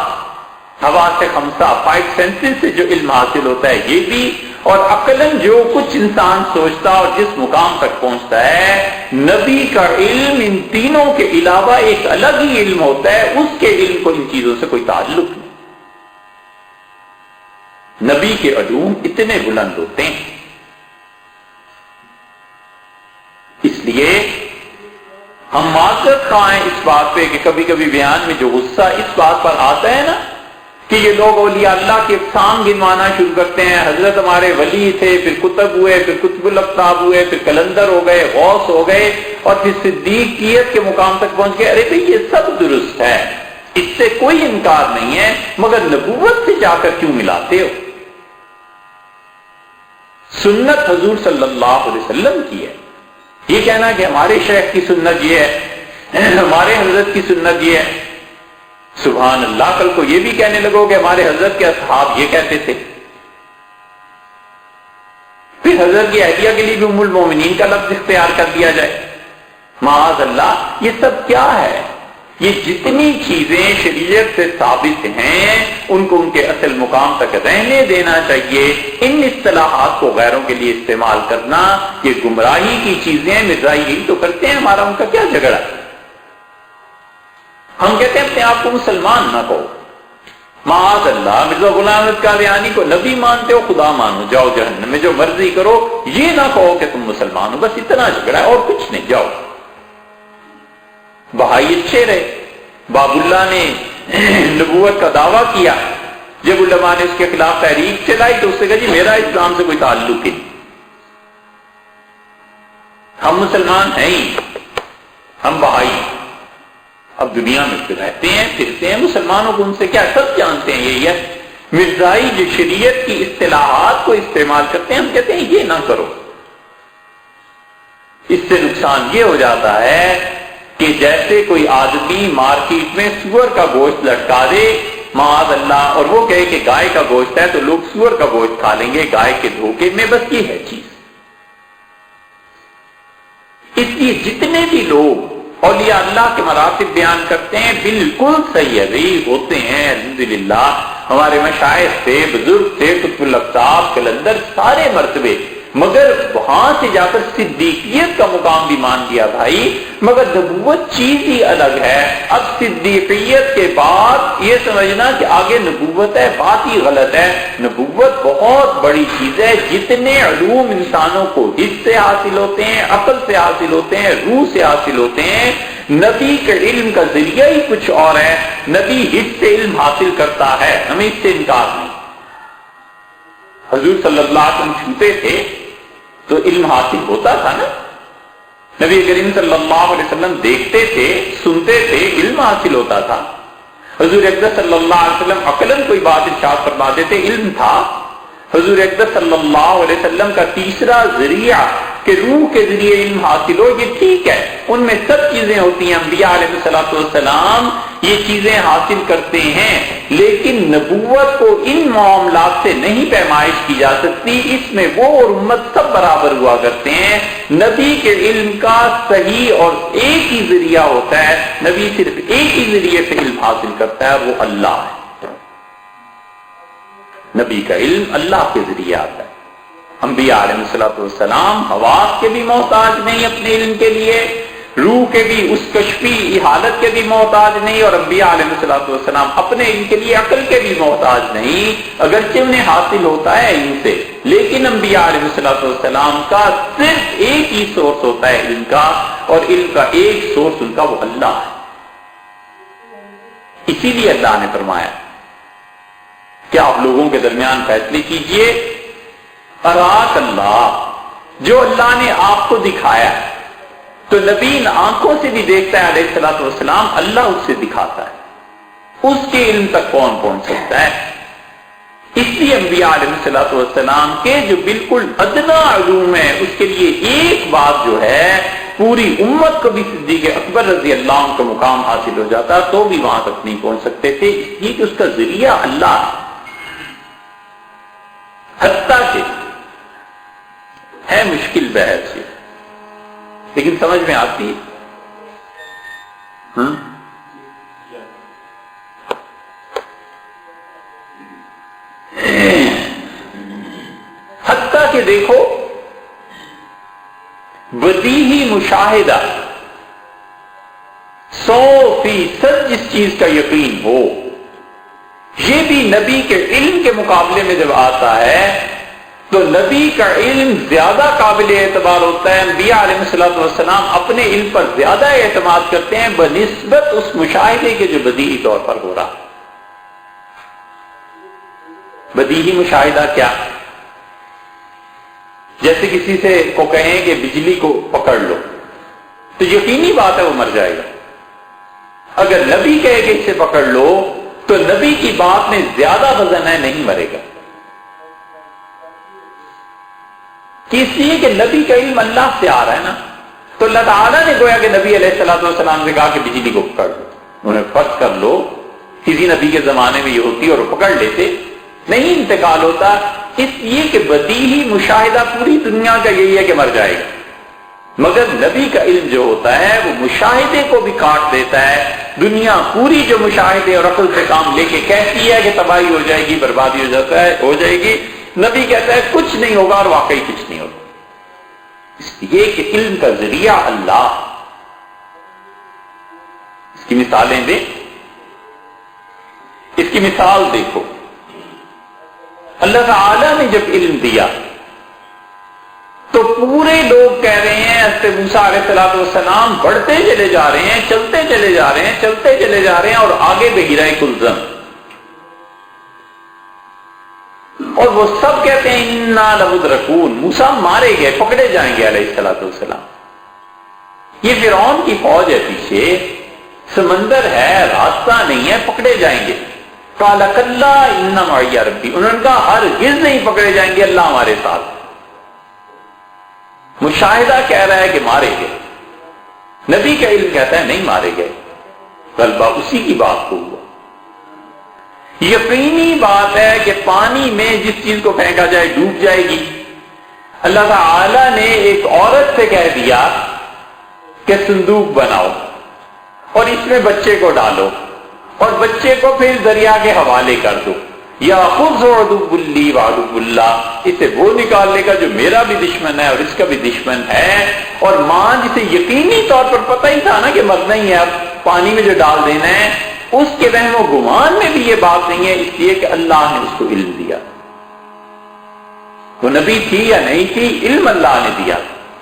حواس خمسہ 5 سینسز سے جو علم حاصل ہوتا ہے یہ بھی، اور عقلاً جو کچھ انسان سوچتا اور جس مقام تک پہنچتا ہے، نبی کا علم ان تینوں کے علاوہ ایک الگ ہی علم ہوتا ہے، اس کے علم کو ان چیزوں سے کوئی تعلق نہیں۔ نبی کے علوم اتنے بلند ہوتے ہیں، اس لیے ہم معذرت خواہ ہیں اس بات پہ کہ کبھی کبھی بیان میں جو غصہ اس بات پر آتا ہے نا کہ یہ لوگ اولیاء اللہ کے اقسام گنوانا شروع کرتے ہیں، حضرت ہمارے ولی تھے، پھر قطب ہوئے، پھر قطب الاقطاب ہوئے، پھر کلندر ہو گئے، غوث ہو گئے، اور پھر صدیقیت کے مقام تک پہنچ گئے۔ ارے بھئی یہ سب درست ہے، اس سے کوئی انکار نہیں ہے، مگر نبوت سے جا کر کیوں ملاتے ہو؟ سنت حضور صلی اللہ علیہ وسلم کی ہے، یہ کہنا کہ ہمارے شیخ کی سنت یہ ہے، ہمارے حضرت کی سنت یہ ہے، سبحان اللہ، کل کو یہ بھی کہنے لگو کہ ہمارے حضرت کے اصحاب یہ کہتے تھے، پھر حضرت کی اہلیہ کے لیے بھی ام المومنین کا لفظ اختیار کر دیا جائے، معاذ اللہ، یہ سب کیا ہے؟ یہ جتنی چیزیں شریعت سے ثابت ہیں ان کو ان کے اصل مقام تک رہنے دینا چاہیے۔ ان اصطلاحات کو غیروں کے لیے استعمال کرنا یہ گمراہی کی چیزیں، مرزائی یہی تو کرتے ہیں، ہمارا ان کا کیا جھگڑا؟ ہم کہتے ہیں اپنے آپ کو مسلمان نہ کہو، معاذ اللہ، مرزا غلام احمد قادیانی کو نبی مانتے ہو، خدا مانو، جاؤ جہنم میں جو مرضی کرو، یہ نہ کہو کہ تم مسلمان ہو، بس اتنا جھگڑا ہے اور کچھ نہیں، جاؤ۔ بہائی اچھے رہے، باب اللہ نے نبوت کا دعویٰ کیا، جب علماء نے اس کے خلاف تحریک چلائی تو اس سے کہا جی میرا اسلام سے کوئی تعلق ہی نہیں، ہم مسلمان ہیں ہی، ہم بہائی، اب دنیا میں رہتے ہیں، پھرتے ہیں، مسلمانوں کو ان سے کیا، سب جانتے ہیں یہی ہے، مرزائی جو شریعت کی اصطلاحات کو استعمال کرتے ہیں، ہم کہتے ہیں یہ نہ کرو، اس سے نقصان یہ ہو جاتا ہے کہ جیسے کوئی آدمی مارکیٹ میں سور کا گوشت لٹکا دے معاذ اللہ، اور وہ کہے کہ گائے کا گوشت ہے تو لوگ سور کا گوشت کھا لیں گے گائے کے دھوکے میں، بس یہ ہے چیز۔ اس لیے جتنے بھی لوگ اولیاء اللہ کے مراتب بیان کرتے ہیں بالکل صحیح عزیز ہوتے ہیں، الحمدللہ ہمارے مشائخ تھے، بزرگ تھے، قطب الاقطاب قلندر، سارے مرتبے، مگر وہاں سے جا کر صدیقیت کا مقام بھی مان لیا بھائی، مگر نبوت چیز ہی الگ ہے۔ اب صدیقیت کے بعد یہ سمجھنا کہ آگے نبوت ہے، بات ہی غلط ہے۔ نبوت بہت بڑی چیز ہے، جتنے علوم انسانوں کو حس سے حاصل ہوتے ہیں، عقل سے حاصل ہوتے ہیں، روح سے حاصل ہوتے ہیں، نبی کے علم کا ذریعہ ہی کچھ اور ہے۔ نبی حس سے علم حاصل کرتا ہے، ہمیں اس سے انکار نہیں۔ حضور صلی اللہ علیہ وسلم چھوتے تھے تو علم حاصل ہوتا تھا نا، نبی کریم صلی اللہ علیہ وسلم دیکھتے تھے، سنتے تھے، علم حاصل ہوتا تھا۔ حضور اقدس صلی اللہ علیہ وسلم عقلاً کوئی بات ارشاد فرماتے تھے، علم تھا۔ حضور اقدس صلی اللہ علیہ وسلم کا تیسرا ذریعہ کہ روح کے ذریعے علم حاصل ہو، یہ ٹھیک ہے، ان میں سب چیزیں ہوتی ہیں، انبیاء علیہ الصلوۃ والسلام یہ چیزیں حاصل کرتے ہیں، لیکن نبوت کو ان معاملات سے نہیں پیمائش کی جا سکتی، اس میں وہ اور امت سب برابر ہوا کرتے ہیں۔ نبی کے علم کا صحیح اور ایک ہی ذریعہ ہوتا ہے، نبی صرف ایک ہی ذریعے سے علم حاصل کرتا ہے، وہ اللہ ہے۔ نبی کا علم اللہ کے ذریعے آتا ہے۔ انبیاء علیہ الصلوۃ والسلام حواس کے بھی محتاج نہیں اپنے علم کے لیے، روح کے بھی اس کشفی حالت کے بھی محتاج نہیں، اور انبیاء علیہ الصلوۃ والسلام اپنے علم کے لیے عقل کے بھی محتاج نہیں، اگرچہ انہیں حاصل ہوتا ہے علم سے، لیکن انبیاء علیہ الصلوۃ والسلام کا صرف ایک ہی سورس ہوتا ہے علم کا، اور علم کا ایک سورس ان کا وہ اللہ ہے۔ اسی لیے اللہ نے فرمایا کہ آپ لوگوں کے درمیان فیصلے کیجئے، اراک اللہ، جو اللہ نے آپ کو دکھایا، تو نبی ان آنکھوں سے بھی دیکھتا ہے علیہ الصلوۃ والسلام، اللہ اس سے دکھاتا ہے، اس کے علم تک کون پہنچ سکتا ہے؟ اس لیے انبیاء علیہ الصلوۃ والسلام کے جو بالکل ادنا علوم ہے، اس کے لیے ایک بات جو ہے پوری امت کو بھی صدیق اکبر رضی اللہ عنہ کا مقام حاصل ہو جاتا تو بھی وہاں تک نہیں پہنچ سکتے تھے، اس لیے کہ اس کا ذریعہ اللہ ہے۔ حتیٰ کہ ہے مشکل بحث سے، لیکن سمجھ میں آتی ہے۔ حتیٰ کہ دیکھو بدیہی مشاہدہ 100% جس چیز کا یقین ہو، یہ بھی نبی کے علم کے مقابلے میں جب آتا ہے تو نبی کا علم زیادہ قابل اعتبار ہوتا ہے۔ انبیاء علیہ الصلوۃ والسلام اپنے علم پر زیادہ اعتماد کرتے ہیں بنسبت اس مشاہدے کے جو بدیہی طور پر ہو رہا۔ بدیہی مشاہدہ کیا؟ جیسے کسی سے کو کہیں کہ بجلی کو پکڑ لو، تو یقینی بات ہے وہ مر جائے گا۔ اگر نبی کہے کہ اسے پکڑ لو تو نبی کی بات میں زیادہ وزن ہے، نہیں مرے گا، اس لیے کہ نبی کا علم اللہ سے آ رہا ہے نا۔ تو اللہ تعالیٰ نے گویا کہ نبی علیہ الصلوۃ والسلام سے کہا کہ بجلی کو پکڑ لو، انہیں فرض کر لو کسی نبی کے زمانے میں یہ ہوتی اور وہ پکڑ لیتے، نہیں انتقال ہوتا، اس لیے کہ بدیہی مشاہدہ پوری دنیا کا یہی ہے کہ مر جائے گا، مگر نبی کا علم جو ہوتا ہے وہ مشاہدے کو بھی کاٹ دیتا ہے۔ دنیا پوری جو مشاہدے اور عقل سے کام لے کے کہتی ہے کہ تباہی ہو جائے گی، بربادی ہو جائے گی، نبی کہتا ہے کچھ نہیں ہوگا، اور واقعی کچھ نہیں ہوگا، اس لیے کہ علم کا ذریعہ اللہ۔ اس کی مثالیں دیں، اس کی مثال دیکھو، اللہ تعالیٰ نے جب علم دیا تو پورے لوگ کہہ رہے ہیں حضرت موسیٰ علیہ السلام بڑھتے چلے جا رہے ہیں، چلتے چلے جا رہے ہیں، چلتے چلے جا رہے ہیں، اور آگے بحیرہ کلزم، اور وہ سب کہتے ہیں انا لمدرکون، موسیٰ مارے گئے، پکڑے جائیں گے علیہ السلام۔ یہ فرعون کی فوج ہے، پیچھے سمندر ہے، راستہ نہیں ہے، پکڑے جائیں گے۔ قال کلا ان معی ربی، انہوں نے کہا ہرگز نہیں پکڑے جائیں گے، اللہ ہمارے ساتھ۔ مشاہدہ کہہ رہا ہے کہ مارے گئے، نبی کا علم کہتا ہے نہیں مارے گئے، غلبہ اسی کی بات کو ہوا۔ یقینی بات ہے کہ پانی میں جس چیز کو پھینکا جائے ڈوب جائے گی۔ اللہ تعالی نے ایک عورت سے کہہ دیا کہ صندوق بناؤ اور اس میں بچے کو ڈالو اور بچے کو پھر دریا کے حوالے کر دو، یا خود عدو لی وعدو اللہ، اسے وہ نکال لے گا جو میرا بھی دشمن ہے اور اس کا بھی دشمن ہے۔ اور ماں جسے یقینی طور پر پتہ ہی تھا نا کہ مرنا ہی ہے، اب پانی میں جو ڈال دینا ہے، اس کے وہم و گمان میں بھی یہ بات نہیں ہے، اس لیے کہ اللہ نے اس کو علم دیا۔ وہ نبی تھی یا نہیں تھی، علم اللہ نے دیا،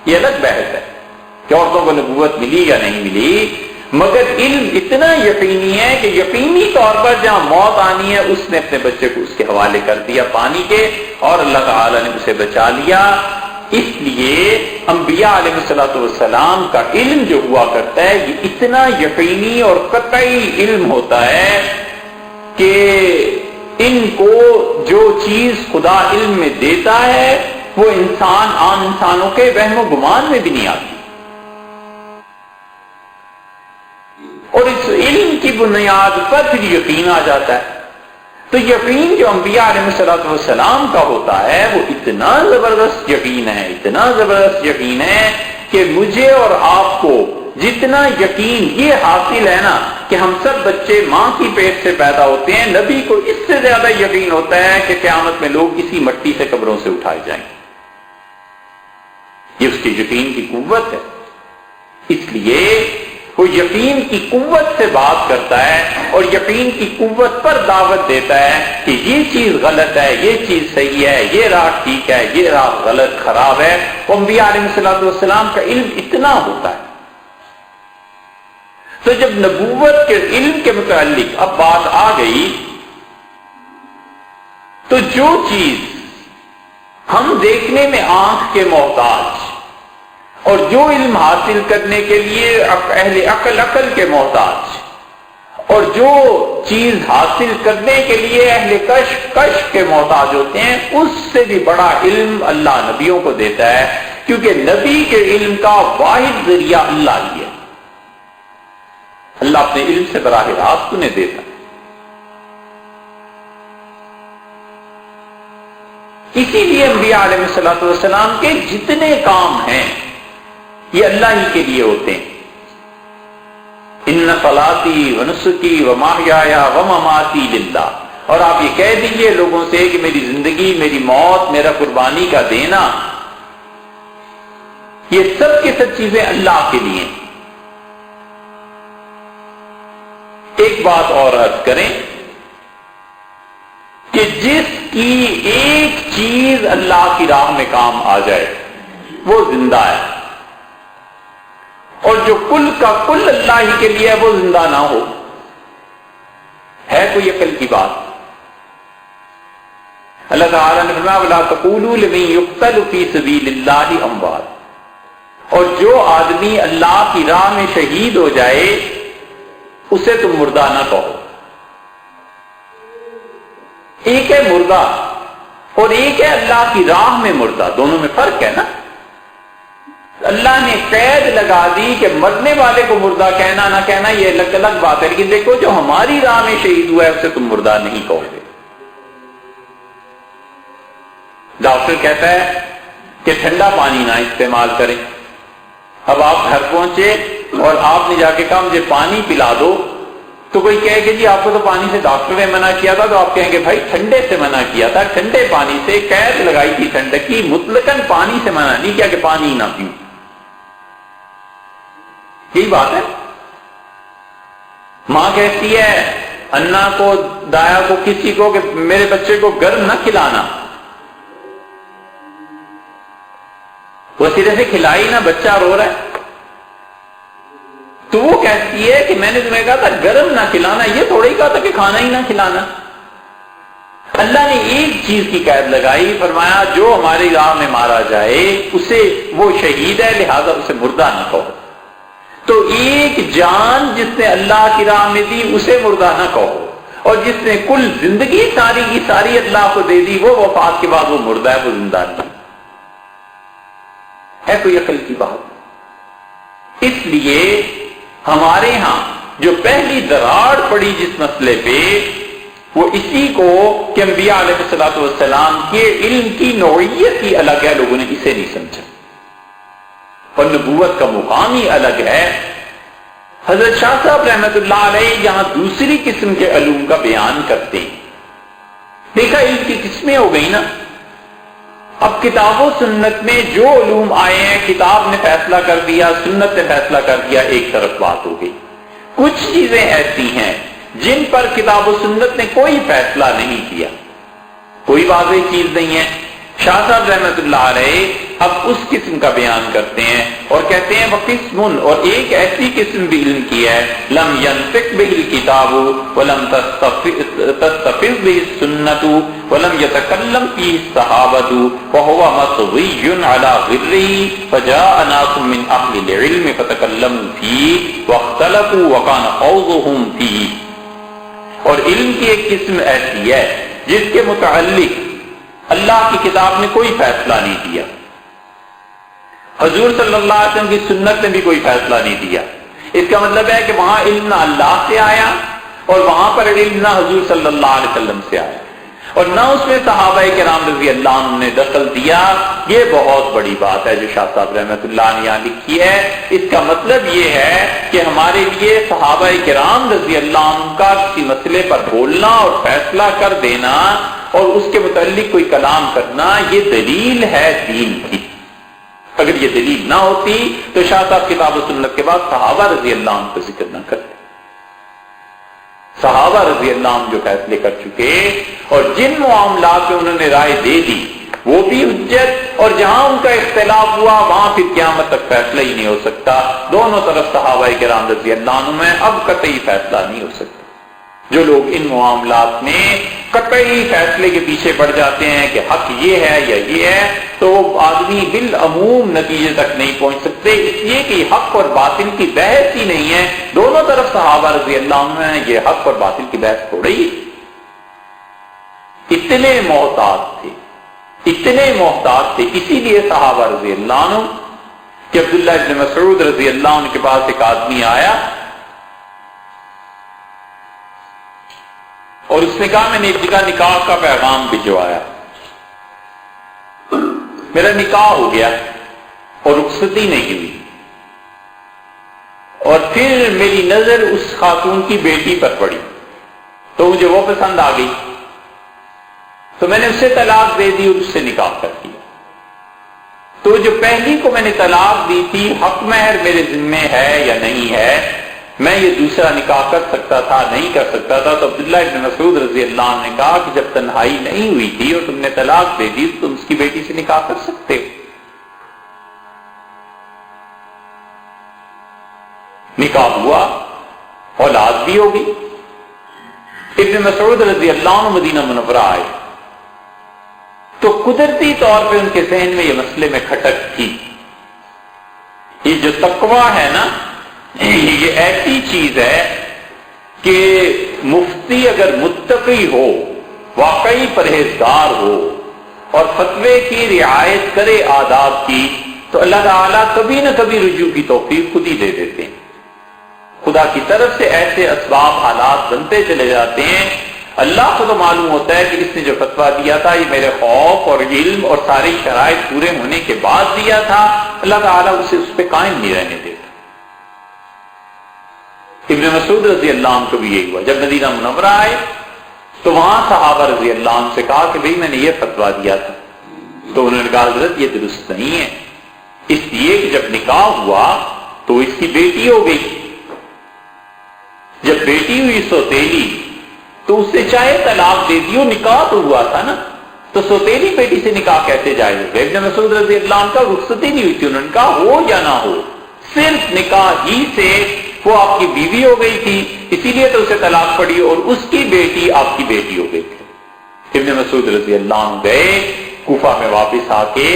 یہ الگ بحث ہے کہ عورتوں کو نبوت ملی یا نہیں ملی، مگر علم اتنا یقینی ہے کہ یقینی طور پر جہاں موت آنی ہے اس نے اپنے بچے کو اس کے حوالے کر دیا پانی کے، اور اللہ تعالی نے اسے بچا لیا۔ اس لیے انبیاء علیہ السلام کا علم جو ہوا کرتا ہے یہ اتنا یقینی اور قطعی علم ہوتا ہے کہ ان کو جو چیز خدا علم میں دیتا ہے وہ عام انسانوں کے وہم و گمان میں بھی نہیں آتی، اور اس علم کی بنیاد پر پھر یقین آ جاتا ہے۔ تو یقین جو انبیاء علیہ السلام کا ہوتا ہے وہ اتنا زبردست یقین ہے، اتنا زبردست یقین ہے کہ مجھے اور آپ کو جتنا یقین یہ حاصل ہے نا کہ ہم سب بچے ماں کی پیٹ سے پیدا ہوتے ہیں، نبی کو اس سے زیادہ یقین ہوتا ہے کہ قیامت میں لوگ اسی مٹی سے قبروں سے اٹھائے جائیں گے۔ یہ اس کے یقین کی قوت ہے، اس لیے وہ یقین کی قوت سے بات کرتا ہے اور یقین کی قوت پر دعوت دیتا ہے کہ یہ چیز غلط ہے، یہ چیز صحیح ہے، یہ راہ ٹھیک ہے، یہ راہ غلط خراب ہے۔ انبیاء علیہ السلام کا علم اتنا ہوتا ہے۔ تو جب نبوت کے علم کے متعلق اب بات آ گئی تو جو چیز ہم دیکھنے میں آنکھ کے محتاج اور جو علم حاصل کرنے کے لیے اہل عقل کے محتاج، اور جو چیز حاصل کرنے کے لیے اہل کشف کے محتاج ہوتے ہیں، اس سے بھی بڑا علم اللہ نبیوں کو دیتا ہے، کیونکہ نبی کے علم کا واحد ذریعہ اللہ ہی ہے۔ اللہ اپنے علم سے براہ راست انہیں دیتا ہے۔ اسی لیے انبیاء علیہ السلام کے جتنے کام ہیں یہ اللہ ہی کے لیے ہوتے ہیں۔ ان صلاتی ونسکی ومحیایا ومماتی للہ، اور آپ یہ کہہ دیجئے لوگوں سے کہ میری زندگی، میری موت، میرا قربانی کا دینا، یہ سب کی سب چیزیں اللہ کے لیے۔ ایک بات اور عرض کریں کہ جس کی ایک چیز اللہ کی راہ میں کام آ جائے وہ زندہ ہے، اور جو کل کا کل اللہ ہی کے لیے ہے وہ زندہ نہ ہو، ہے کوئی عقل کی بات؟ اللہ تعالیٰ نے فرمایا وَلَا تَقُولُوا لِمَن يُقْتَلُ فِي سَبِيلِ اللَّهِ أَمْوَاتٌ، اور جو آدمی اللہ کی راہ میں شہید ہو جائے اسے تم مردہ نہ کہو۔ ایک ہے مردہ اور ایک ہے اللہ کی راہ میں مردہ، دونوں میں فرق ہے نا۔ اللہ نے قید لگا دی کہ مرنے والے کو مردہ کہنا نہ کہنا یہ الگ الگ بات ہے، لیکن دیکھو جو ہماری راہ میں شہید ہوا ہے اسے تم مردہ نہیں کہو گے۔ ڈاکٹر کہتا ہے کہ ٹھنڈا پانی نہ استعمال کریں، اب آپ گھر پہنچے اور آپ نے جا کے کہا مجھے پانی پلا دو، تو کوئی کہے کہ جی آپ کو تو پانی سے ڈاکٹر نے منع کیا تھا، تو آپ کہیں گے بھائی ٹھنڈے سے منع کیا تھا، ٹھنڈے پانی سے قید لگائی تھی ٹھنڈک کی، مطلقاً پانی سے منع نہیں کیا کہ پانی نہ پیوں۔ یہی بات ہے۔ ماں کہتی ہے انا کو، دایا کو، کسی کو کہ میرے بچے کو گرم نہ کھلانا، وہ سرے سے کھلائی نہ، بچہ رو رہا ہے، تو وہ کہتی ہے کہ میں نے تمہیں کہا تھا گرم نہ کھلانا، یہ تھوڑا ہی کہا تھا کہ کھانا ہی نہ کھلانا۔ اللہ نے ایک چیز کی قید لگائی، فرمایا جو ہماری راہ میں مارا جائے اسے، وہ شہید ہے لہذا اسے مردہ نہ کہو۔ تو ایک جان جس نے اللہ کی راہ میں دی اسے مردہ نہ کہو، اور جس نے کل زندگی ساری کی ساری اللہ کو دے دی وہ وفات کے بعد وہ مردہ ہے، وہ زندہ نہیں ہے کوئی عقل کی بات؟ اس لیے ہمارے ہاں جو پہلی دراڑ پڑی جس مسئلے پہ وہ اسی کو کہ انبیاء علیہ الصلوۃ والسلام کے علم کی نوعیت ہی الگ ہے، لوگوں نے اسے نہیں سمجھا، اور نبوت کا مقام ہی الگ ہے۔ حضرت شاہ صاحب رحمت اللہ علیہ یہاں دوسری قسم کے علوم کا بیان کرتے ہیں۔ دیکھا علم کی قسمیں ہو گئی نا، اب کتاب و سنت میں جو علوم آئے ہیں کتاب نے فیصلہ کر دیا، سنت نے فیصلہ کر دیا، ایک طرف بات ہو گئی۔ کچھ چیزیں ایسی ہیں جن پر کتاب و سنت نے کوئی فیصلہ نہیں کیا، کوئی واضح چیز نہیں ہے۔ شاہ صاحب رحمت اللہ علیہ اب اس قسم کا بیان کرتے ہیں اور کہتے ہیں وقسم، اور ایک ایسی قسم بھی علم کی ہے لم ينطق به الكتاب ولم تستفز به السنة ولم يتكلم فيه الصحابة وهو مطوي على غره فجاء ناس من اهل العلم فتكلموا فيه واختلفوا وكان خوضهم فيه۔ اور علم کی ایک قسم ایسی ہے جس کے متعلق اللہ کی کتاب نے کوئی فیصلہ نہیں دیا، حضور صلی اللہ علیہ وسلم کی سنت نے بھی کوئی فیصلہ نہیں دیا۔ اس کا مطلب ہے کہ وہاں علم نہ اللہ سے آیا اور وہاں پر علم نہ حضور صلی اللہ علیہ وسلم سے آیا، اور نہ اس میں صحابہ کرام رضی اللہ عنہ نے دخل دیا۔ یہ بہت بڑی بات ہے جو شاہ صاحب رحمت اللہ نے یہاں لکھی ہے۔ اس کا مطلب یہ ہے کہ ہمارے لیے صحابہ کرام رضی اللہ عنہ کا کسی مسئلے پر بولنا اور فیصلہ کر دینا اور اس کے متعلق کوئی کلام کرنا یہ دلیل ہے دین کی۔ اگر یہ دلیل نہ ہوتی تو شاہ صاحب کتاب و سنت کے بعد صحابہ رضی اللہ عنہ کا ذکر نہ کرتے۔ صحابہ رضی اللہ عنہ جو فیصلے کر چکے اور جن معاملات میں انہوں نے رائے دے دی وہ بھی حجت، اور جہاں ان کا اختلاف ہوا وہاں پھر قیامت تک فیصلہ ہی نہیں ہو سکتا۔ دونوں طرف صحابہ کرام رضی اللہ عنہ میں اب قطعی فیصلہ نہیں ہو سکتا۔ جو لوگ ان معاملات میں قطعی فیصلے کے پیچھے پڑ جاتے ہیں کہ حق یہ ہے یا یہ ہے تو وہ آدمی بالعموم نتیجے تک نہیں پہنچ سکتے، اس لیے کہ حق اور باطل کی بحث ہی نہیں ہے۔ دونوں طرف صحابہ رضی اللہ عنہ ہیں، یہ حق اور باطل کی بحث تھوڑی ہی۔ اتنے محتاط تھے اسی لیے صحابہ رضی اللہ عنہ کہ عبداللہ ابن مسعود رضی اللہ عنہ کے پاس ایک آدمی آیا اور اس نے کہا میں نے ایک جگہ نکاح کا پیغام بھجوایا، میرا نکاح ہو گیا اور رخصتی نہیں ہوئی، اور پھر میری نظر اس خاتون کی بیٹی پر پڑی تو مجھے وہ پسند آ گئی تو میں نے اسے طلاق دے دی اور اس سے نکاح کر دیا۔ تو جو پہلی کو میں نے طلاق دی تھی حق مہر میرے ذمے ہے یا نہیں ہے، میں یہ دوسرا نکاح کر سکتا تھا نہیں کر سکتا تھا؟ تو عبداللہ ابن مسعود رضی اللہ عنہ نے کہا کہ جب تنہائی نہیں ہوئی تھی اور تم نے طلاق دے دی تو تم اس کی بیٹی سے نکاح کر سکتے ہو۔ نکاح ہوا، اولاد بھی ہوگی۔ ابن مسعود رضی اللہ عنہ مدینہ منورہ آئے تو قدرتی طور پہ ان کے ذہن میں یہ مسئلے میں کھٹک تھی۔ یہ جو تقویٰ ہے نا، یہ ایسی چیز ہے کہ مفتی اگر متقی ہو، واقعی پرہیزگار ہو اور فتوے کی رعایت کرے آداب کی تو اللہ تعالیٰ کبھی نہ کبھی رجوع کی توفیق خود ہی دے دیتے ہیں۔ خدا کی طرف سے ایسے اسباب حالات بنتے چلے جاتے ہیں۔ اللہ کو تو معلوم ہوتا ہے کہ اس نے جو فتویٰ دیا تھا یہ میرے خوف اور علم اور ساری شرائط پورے ہونے کے بعد دیا تھا، اللہ تعالیٰ اسے اس پہ قائم نہیں رہنے دیتا۔ ابن مسعود رضی اللہ عنہ کو بھی یہی ہوا، جب مدینہ منورہ آئے تو وہاں صحابہ رضی اللہ عنہ سے کہا کہ بھئی میں نے یہ فتویٰ دیا تھا، تو انہوں نے کہا حضرت یہ درست نہیں ہے، اس لیے کہ جب نکاح ہوا تو اس کی بیٹی ہو گئی، جب بیٹی ہوئی سوتیلی تو اس سے چاہے طلاق دے دیو، نکاح تو ہوا تھا نا، تو سوتیلی بیٹی سے نکاح کیسے جائز ہو گیا؟ ابن مسعود رضی اللہ عنہ کا رخصتی نہیں ہوئی تھی، انہوں نے کہا ہو یا نہ ہو صرف نکاح ہی سے وہ آپ کی بیوی ہو گئی تھی، اسی لیے تو اسے طلاق پڑی اور اس کی بیٹی آپ کی بیٹی ہو گئی تھی۔ ابن مسعود رضی اللہ عنہ گئے کوفہ میں، واپس آ کے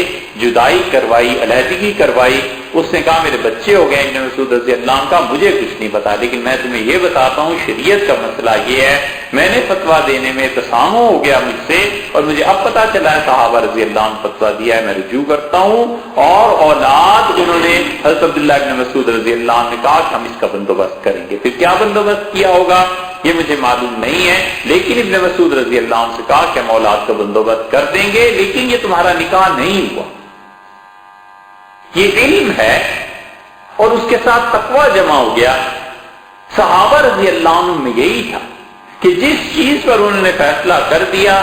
جدائی کروائی، علیحدگی کروائی، اس نے کہا میرے بچے ہو گئے ابن مسعود رضی اللہ عنہ کا، مجھے کچھ نہیں پتا، لیکن میں تمہیں یہ بتاتا ہوں شریعت کا مسئلہ یہ ہے، میں نے فتویٰ دینے میں تسامح ہو گیا مجھ سے، اور مجھے اب پتا چلا ہے صحابہ رضی اللہ عنہ فتویٰ دیا ہے، میں رجوع کرتا ہوں۔ اور اولاد انہوں نے حضرت عبداللہ ابن مسعود رضی اللہ عنہ نے کہا کہ ہم اس کا بندوبست کریں گے۔ پھر کیا بندوبست کیا ہوگا یہ مجھے معلوم نہیں ہے، لیکن ابن مسعود رضی اللہ عنہ سے کہا کہ ہم اولاد کا بندوبست کر دیں گے، لیکن یہ تمہارا نکاح نہیں ہوا۔ یہ علم ہے اور اس کے ساتھ تقویٰ جمع ہو گیا۔ صحابہ رضی اللہ عنہ میں یہی تھا کہ جس چیز پر انہوں نے فیصلہ کر دیا،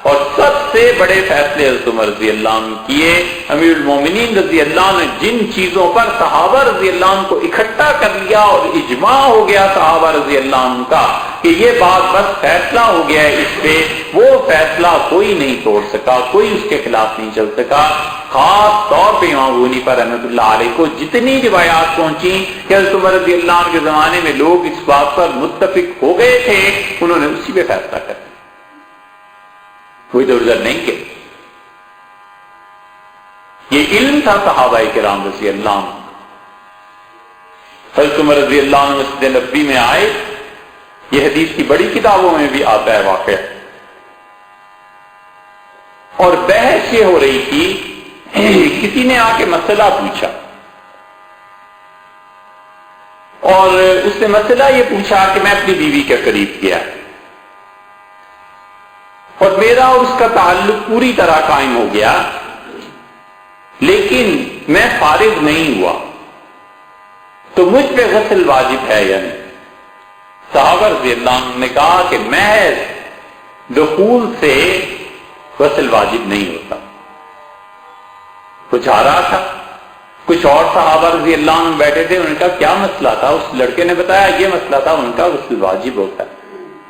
اور سب سے بڑے فیصلے حضرت عمر رضی اللہ عنہ کیے، امیر المومنین رضی اللہ عنہ نے جن چیزوں پر صحابہ رضی اللہ عنہ کو اکٹھا کر لیا اور اجماع ہو گیا صحابہ رضی اللہ عنہ کا کہ یہ بات بس فیصلہ ہو گیا ہے اس پہ، وہ فیصلہ کوئی نہیں توڑ سکا، کوئی اس کے خلاف نہیں چل سکا۔ خاص طور پہ امام ابو حنیفہ رحمۃ اللہ علیہ کو جتنی روایات پہنچی کہ حضرت عمر رضی اللہ عنہ کے زمانے میں لوگ اس بات پر متفق ہو گئے تھے، انہوں نے اسی پہ فیصلہ کر دیا، کوئی ادھر ادھر نہیں کہ یہ علم تھا صحابہ کرام رضی اللہ عنہ۔ حضرت عمر رضی اللہ عنہ مسجد نبوی میں آئے، یہ حدیث کی بڑی کتابوں میں بھی آتا ہے واقعہ، اور بحث یہ ہو رہی تھی، کسی نے آ کے مسئلہ پوچھا، اور اس نے مسئلہ یہ پوچھا کہ میں اپنی بیوی کے قریب گیا اور میرا اس کا تعلق پوری طرح قائم ہو گیا، لیکن میں فارغ نہیں ہوا، تو مجھ پہ غسل واجب ہے یا نہیں؟ صحابہ رضی اللہ عنہ نے کہا کہ محض دخول سے غسل واجب نہیں ہوتا۔ کچھ آ رہا تھا، کچھ اور صحابہ رضی اللہ عنہ بیٹھے تھے، انہوں نے کہا کیا مسئلہ تھا؟ اس لڑکے نے بتایا یہ مسئلہ تھا، ان کا غسل واجب ہوتا ہے۔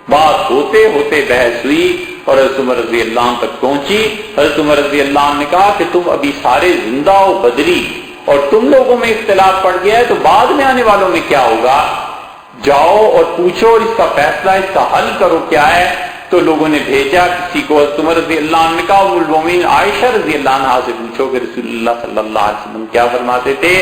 بات ہوتے ہوتے بحث ہوئی اور حضرت عمر رضی اللہ عنہ تک پہنچی۔ حضرت عمر رضی اللہ عنہ نے کہا کہ تم ابھی سارے زندہ ہو بدری، اور تم لوگوں میں اختلاف پڑ گیا ہے، تو بعد میں آنے والوں میں کیا ہوگا؟ جاؤ اور پوچھو اور اس کا فیصلہ، اس کا حل کرو کیا ہے۔ تو لوگوں نے بھیجا کسی کو، حضرت عمر رضی اللہ عنہ نے کہا ام المومنین عائشہ رضی اللہ عنہ سے پوچھو کہ رسول اللہ صلی اللہ علیہ وسلم کیا فرماتے تھے۔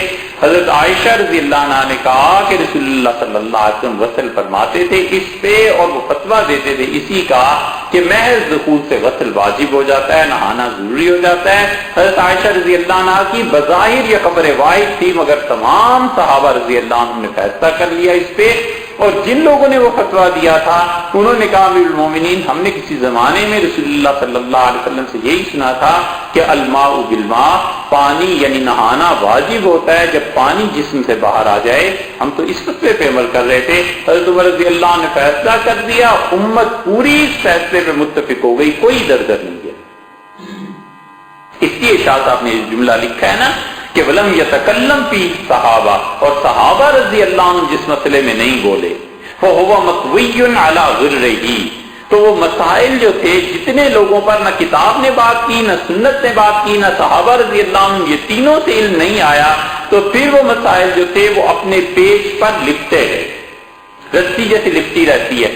حضرت عائشہ رضی اللہ عنہ نے کہا کہ رسول اللہ صلی اللہ علیہ وسلم غسل فرماتے تھے اس پہ، اور وہ فتویٰ دیتے تھے اسی کا کہ محض دخول سے غسل واجب ہو جاتا ہے، نہانا ضروری ہو جاتا ہے۔ حضرت عائشہ رضی اللہ عنہ کی بظاہر یہ خبر واحد تھی، مگر تمام صحابہ رضی اللہ عنہ نے فیصلہ کر لیا اس پہ، اور جن لوگوں نے وہ فتویٰ دیا تھا انہوں نے کہا امیر المومنین ہم نے کسی زمانے میں رسول اللہ صلی اللہ علیہ وسلم سے یہی سنا تھا کہ الماء بالماء، پانی یعنی نہانا واجب ہوتا ہے جب پانی جسم سے باہر آ جائے۔ ہم تو اس فتوے پہ عمل کر رہے تھے، حضرت عمر رضی اللہ عنہ نے فیصلہ کر دیا، امت پوری اس فیصلے پہ متفق ہو گئی، کوئی در نہیں گیا۔ اس لیے شاہ صاحب نے یہ جملہ لکھا ہے نا کہ ولم یتکلم فی صحابہ، اور صحابہ رضی اللہ عنہ جس مسئلے میں نہیں بولے، فہو مطوی علی غرہ، تو وہ مسائل جو تھے جتنے لوگوں پر نہ کتاب نے بات کی، نہ سنت نے بات کی، نہ صحابہ رضی اللہ عنہ یہ تینوں سے علم نہیں آیا، تو پھر وہ مسائل جو تھے وہ اپنے پیج پر لپٹے گئے، رسی جیسے لپٹی رہتی ہے،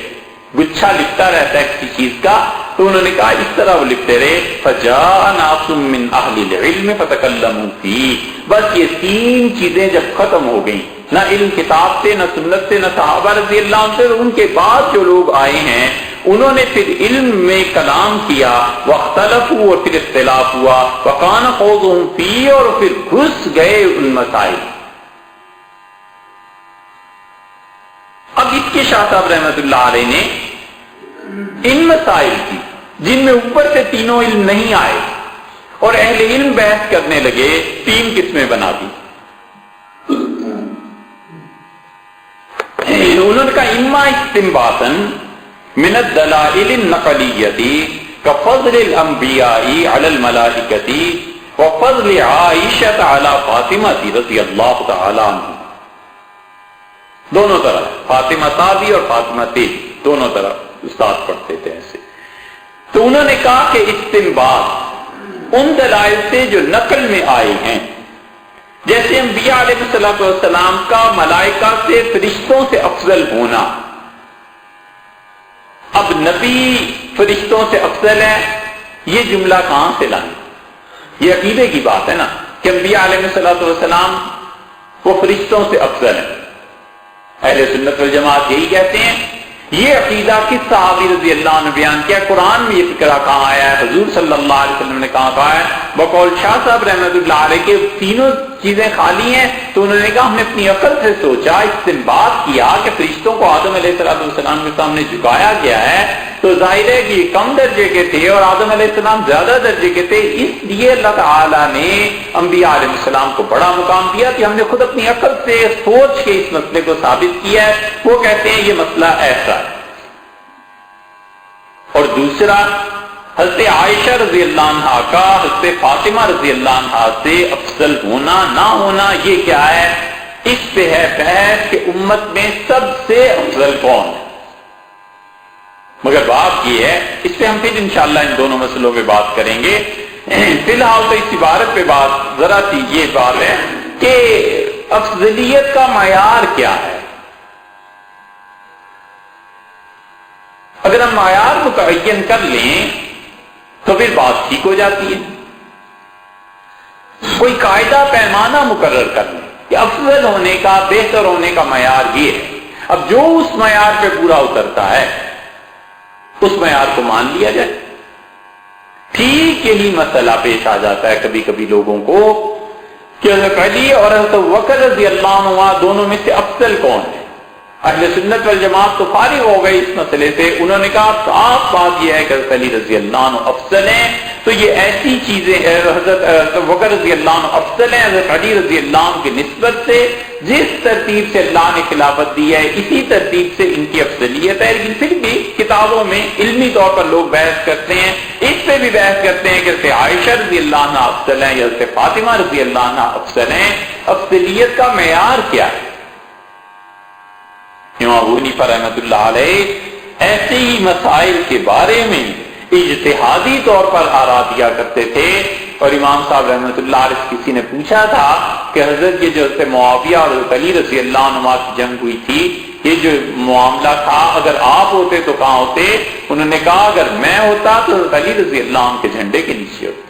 گچھا لپٹا رہتا ہے کسی چیز کا، تو انہوں نے کہا اس طرح وہ لکھتے رہے، فجاء ناس من اہل العلم فتکلموا فی، بس یہ تین چیزیں جب ختم ہو گئیں، نہ علم کتاب سے، نہ سنت سے، نہ صحابہ رضی اللہ عنہ سے، ان کے بعد جو لوگ آئے ہیں انہوں نے پھر علم میں کلام کیا، واختلفوا، اور پھر اختلاف ہوا، وکان خوضهم فی، اور پھر گھس گئے ان مسائل۔ اب اس کے شاہ صاحب رحمت اللہ علیہ نے ان مسائل کی جن میں اوپر سے تینوں علم نہیں آئے اور اہل علم بحث کرنے لگے، تین قسمیں بنا دی۔ انہوں نے کہا اما استنباطا من الدلائل النقلیۃ کفضل الانبیاء علی الملائکۃ وفضل عائشہ علی فاطمہ رضی اللہ تعالی عنہ، دونوں طرح فاطمہ تابی اور فاطمہ تیبی، دونوں طرح استاد پڑھتے تھے ایسے۔ تو انہوں نے کہا کہ استنباط ان دلائل سے جو نقل میں آئے ہیں، جیسے انبیاء علیہ السلام کا ملائکہ سے، فرشتوں سے افضل ہونا۔ اب نبی فرشتوں سے افضل ہے، یہ جملہ کہاں سے لائیں؟ یہ عقیدے کی بات ہے نا کہ انبیاء علیہ الصلوۃ والسلام وہ فرشتوں سے افضل ہیں. اہل سنت والجماعت یہی کہتے ہیں. یہ عقیدہ کس صحابی رضی اللہ عنہ بیان کیا؟ قرآن میں یہ فکرہ کہاں آیا ہے؟ حضور صلی اللہ علیہ وسلم نے کہا ہے؟ بقول شاہ صاحب رحمۃ اللہ علیہ کے تینوں چیزیں خالی ہیں. تو انہوں نے کہا ہم نے اپنی عقل سے سوچا، استنباط کیا کہ فرشتوں کو آدم علیہ السلام کے سامنے جھکایا گیا ہے، تو ظاہر ہے کہ یہ کم درجے کے تھے اور آدم علیہ السلام زیادہ درجے کے تھے. اس لیے اللہ تعالیٰ نے انبیاء علیہ السلام کو بڑا مقام دیا کہ ہم نے خود اپنی عقل سے سوچ کے اس مسئلے کو ثابت کیا ہے. وہ کہتے ہیں یہ مسئلہ ایسا ہے. اور دوسرا، حضرت عائشہ رضی اللہ عنہا کا حضرت فاطمہ رضی اللہ عنہا سے افضل ہونا نہ ہونا یہ کیا ہے؟ اس پہ ہے بحث کہ امت میں سب سے افضل کون ہے. مگر بات یہ ہے، اس پہ ہم پھر انشاءاللہ ان دونوں مسئلوں پہ بات کریں گے. فی الحال تو اس عبارت پہ بات ذرا سی یہ بات ہے کہ افضلیت کا معیار کیا ہے. اگر ہم معیار متعین کر لیں تو پھر بات ٹھیک ہو جاتی ہے. کوئی قاعدہ پیمانہ مقرر کر لیں کہ افضل ہونے کا، بہتر ہونے کا معیار یہ ہے. اب جو اس معیار پہ پورا اترتا ہے اس معیار کو مان لیا جائے. ٹھیک یہی مسئلہ پیش آ جاتا ہے کبھی کبھی لوگوں کو کہ حضرت علی اور حضرت بکر رضی اللہ عنہ دونوں میں سے افضل کون ہے. اہل سنت والجماعت تو فارغ ہو گئی اس مسئلے سے. انہوں نے کہا صاف بات یہ ہے کہ حضرت علی رضی اللہ عنہ افضل ہیں. تو یہ ایسی چیزیں حضرت بکر رضی اللہ عنہ افضل ہیں حضرت علی رضی اللہ عنہ کی نسبت سے. جس ترتیب سے اللہ نے خلافت دی ہے اسی ترتیب سے ان کی افضلیت ہے. لیکن پھر بھی کتابوں میں علمی طور پر لوگ بحث کرتے ہیں، اس پہ بھی بحث کرتے ہیں کہ حضرت عائشہ رضی اللہ عنہ افضل ہیں یا حضرت فاطمہ رضی اللہ عنہ افضل ہیں. افضلیت کا معیار کیا ہے؟ امام ابو حنیفہ رحمۃ اللہ علیہ ایسے ہی مسائل کے بارے میں اجتہادی طور پر آراء دیا کرتے تھے. اور امام صاحب رحمۃ اللہ علیہ کسی نے پوچھا تھا کہ حضرت یہ جو حضرت معاویہ اور حضرت علی رضی اللہ عنہ کی جنگ ہوئی تھی، یہ جو معاملہ تھا اگر آپ ہوتے تو کہاں ہوتے؟ انہوں نے کہا اگر میں ہوتا تو حضرت علی رضی اللہ عنہ کے جھنڈے کے نیچے ہوتے.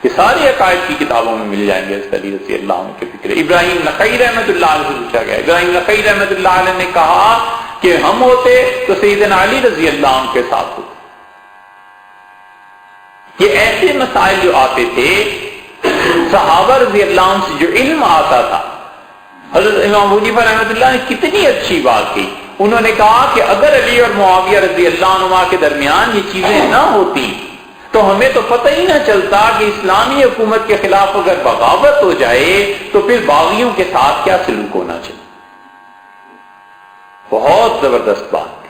یہ ساری عقائد کی کتابوں میں مل جائیں گے حضرت علی رضی اللہ عنہ کے فکر. ابراہیم نخعی رحمۃ اللہ علیہ سے پوچھا گیا، ابراہیم نخعی رحمۃ اللہ علیہ نے کہا کہ ہم ہوتے تو سیدنا علی رضی اللہ عنہ کے ساتھ ہوتے. یہ ایسے مسائل جو آتے تھے صحابہ رضی اللہ عنہ سے جو علم آتا تھا. حضرت امام ابو حنیفہ رحمۃ اللہ نے کتنی اچھی بات کی. انہوں نے کہا کہ اگر علی اور معاویہ رضی اللہ عنہ کے درمیان یہ چیزیں نہ ہوتی تو ہمیں تو پتہ ہی نہ چلتا کہ اسلامی حکومت کے خلاف اگر بغاوت ہو جائے تو پھر باغیوں کے ساتھ کیا سلوک ہونا چاہیے. بہت زبردست بات تھی.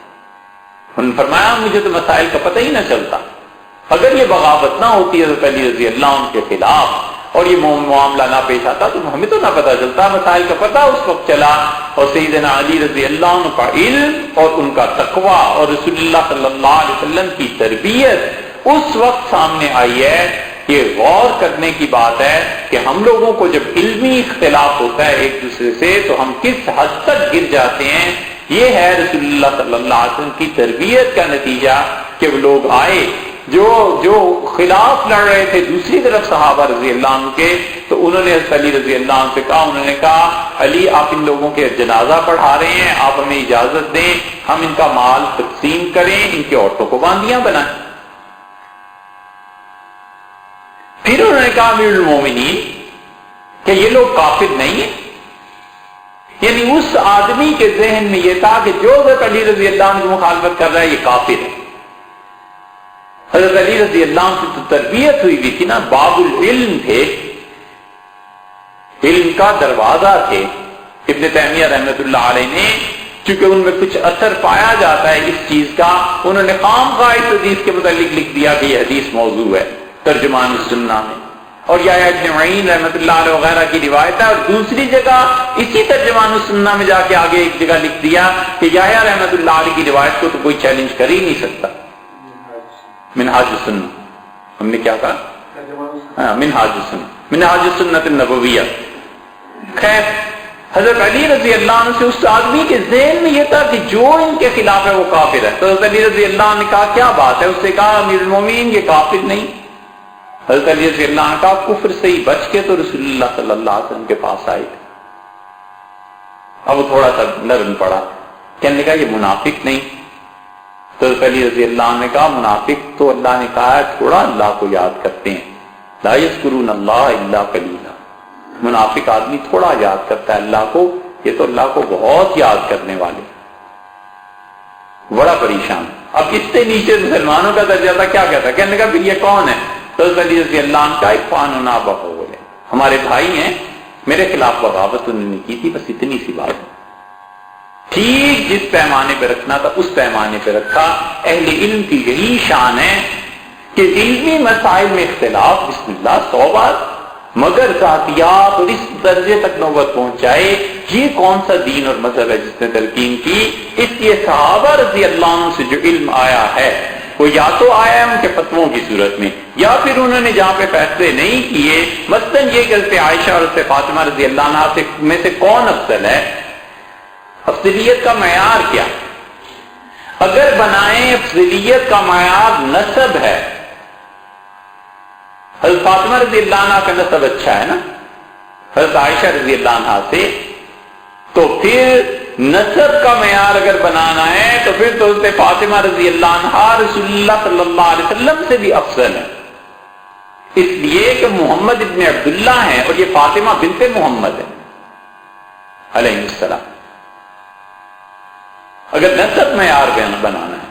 انہوں نے فرمایا مجھے تو مسائل کا پتہ ہی نہ چلتا. اگر یہ بغاوت نہ ہوتی حضرت علی رضی اللہ عنہ کے خلاف اور یہ معاملہ نہ پیش آتا تو ہمیں تو نہ پتہ چلتا. مسائل کا پتہ اس وقت چلا اور سیدنا علی رضی اللہ عنہ کا علم اور ان کا تقوی اور رسول اللہ صلی اللہ علیہ وسلم کی تربیت اس وقت سامنے آئی ہے. یہ غور کرنے کی بات ہے کہ ہم لوگوں کو جب علمی اختلاف ہوتا ہے ایک دوسرے سے تو ہم کس حد تک گر جاتے ہیں. یہ ہے رسول اللہ صلی اللہ علیہ وسلم کی تربیت کا نتیجہ کہ وہ لوگ آئے جو خلاف لڑ رہے تھے دوسری طرف صحابہ رضی اللہ عنہ کے، تو انہوں نے حضرت علی رضی اللہ عنہ سے کہا، انہوں نے کہا علی آپ ان لوگوں کے جنازہ پڑھا رہے ہیں، آپ ہمیں اجازت دیں ہم ان کا مال تقسیم کریں، ان کی عورتوں کو باندیاں بنائیں. پھر انہوں نے کہا امیر المومنین کہ یہ لوگ کافر نہیں ہیں. یعنی اس آدمی کے ذہن میں یہ تھا کہ جو حضرت علی رضی اللہ عنہ کی مخالفت کر رہا ہے یہ کافر ہے. حضرت علی رضی اللہ عنہ سے تو تربیت ہوئی بھی تھی نا، باب العلم تھے، علم کا دروازہ تھے. ابن تیمیہ رحمۃ اللہ علیہ نے چونکہ ان میں کچھ اثر پایا جاتا ہے اس چیز کا، انہوں نے خواہ اس حدیث کے متعلق لکھ دیا کہ یہ حدیث موضوع ہے ترجمان السنہ میں. اور یا ابن معین رحمۃ اللہ علیہ وغیرہ کی روایت ہے. اور دوسری جگہ اسی ترجمان السنہ میں جا کے آگے ایک جگہ لکھ دیا کہ یحییٰ رحمۃ اللہ علیہ کی روایت کو تو کوئی چیلنج کر ہی نہیں سکتا. منہاج السنہ ہم نے کیا کہا؟ منہاج السنہ، منہاج السنۃ النبویہ. خیر حضرت علی رضی اللہ عنہ سے اس آدمی کے ذہن میں یہ تھا کہ جو ان کے خلاف ہے وہ کافر ہے. تو حضرت علی رضی اللہ عنہ نے کہا کیا بات ہے؟ اس سے کہا امیر المومنین یہ کافر نہیں. حضرت علی رضی اللہ عنہ کا کفر سے ہی بچ کے تو رسول اللہ صلی اللہ علیہ وسلم کے پاس آئے. اب وہ تھوڑا سا نرم پڑا, کہنے لگا یہ منافق نہیں. تو حضرت علی رضی اللہ عنہ نے کہا منافق تو اللہ نے کہا ہے تھوڑا اللہ کو یاد کرتے ہیں, لا یذکرون اللہ الا قلیلا. منافق آدمی تھوڑا یاد کرتا ہے اللہ کو, یہ تو اللہ کو بہت یاد کرنے والے. بڑا پریشان. اب اس سے نیچے مسلمانوں کا درجہ تھا, کیا کہتا, کہنے لگا پھر یہ کون ہے؟ تو حضرت علی رضی اللہ عنہ کا اخواننا بغول ہے, ہمارے بھائی ہیں, میرے خلاف بغاوت انہوں نے کی تھی, بس اتنی سی بات ہے. ٹھیک جس پیمانے پہ رکھنا تھا اس پیمانے پہ رکھا. اہل علم کی یہی شان ہے کہ علمی مسائل میں اختلاف بسم اللہ 100 بار, مگر ذاتیات اور اس درجے تک نوبت پہنچ جائے یہ کون سا دین اور مذہب ہے جس نے تلقین کی. اس لیے صحابہ رضی اللہ عنہ سے جو علم آیا ہے وہ یا تو آیا ہے ان کے فتووں کی صورت میں, یا پھر انہوں نے جہاں پہ فیصلے نہیں کیے, مثلاً یہ کہ حضرت عائشہ اور حضرت فاطمہ رضی اللہ عنہ میں سے کون افضل ہے, افضلیت کا معیار کیا. اگر بنائیں افضلیت کا معیار نسب ہے, حضرت فاطمہ رضی اللہ عنہ کا نسب اچھا ہے نا حضرت عائشہ رضی اللہ عنہ سے, تو پھر نسب کا معیار اگر بنانا ہے تو پھر تو حضرت فاطمہ رضی اللہ عنہ رسول اللہ صلی اللہ علیہ وسلم سے بھی افضل ہے, اس لیے کہ محمد ابن عبداللہ ہیں اور یہ فاطمہ بنت محمد ہے علیہ السلام. اگر نسب معیار بنانا ہے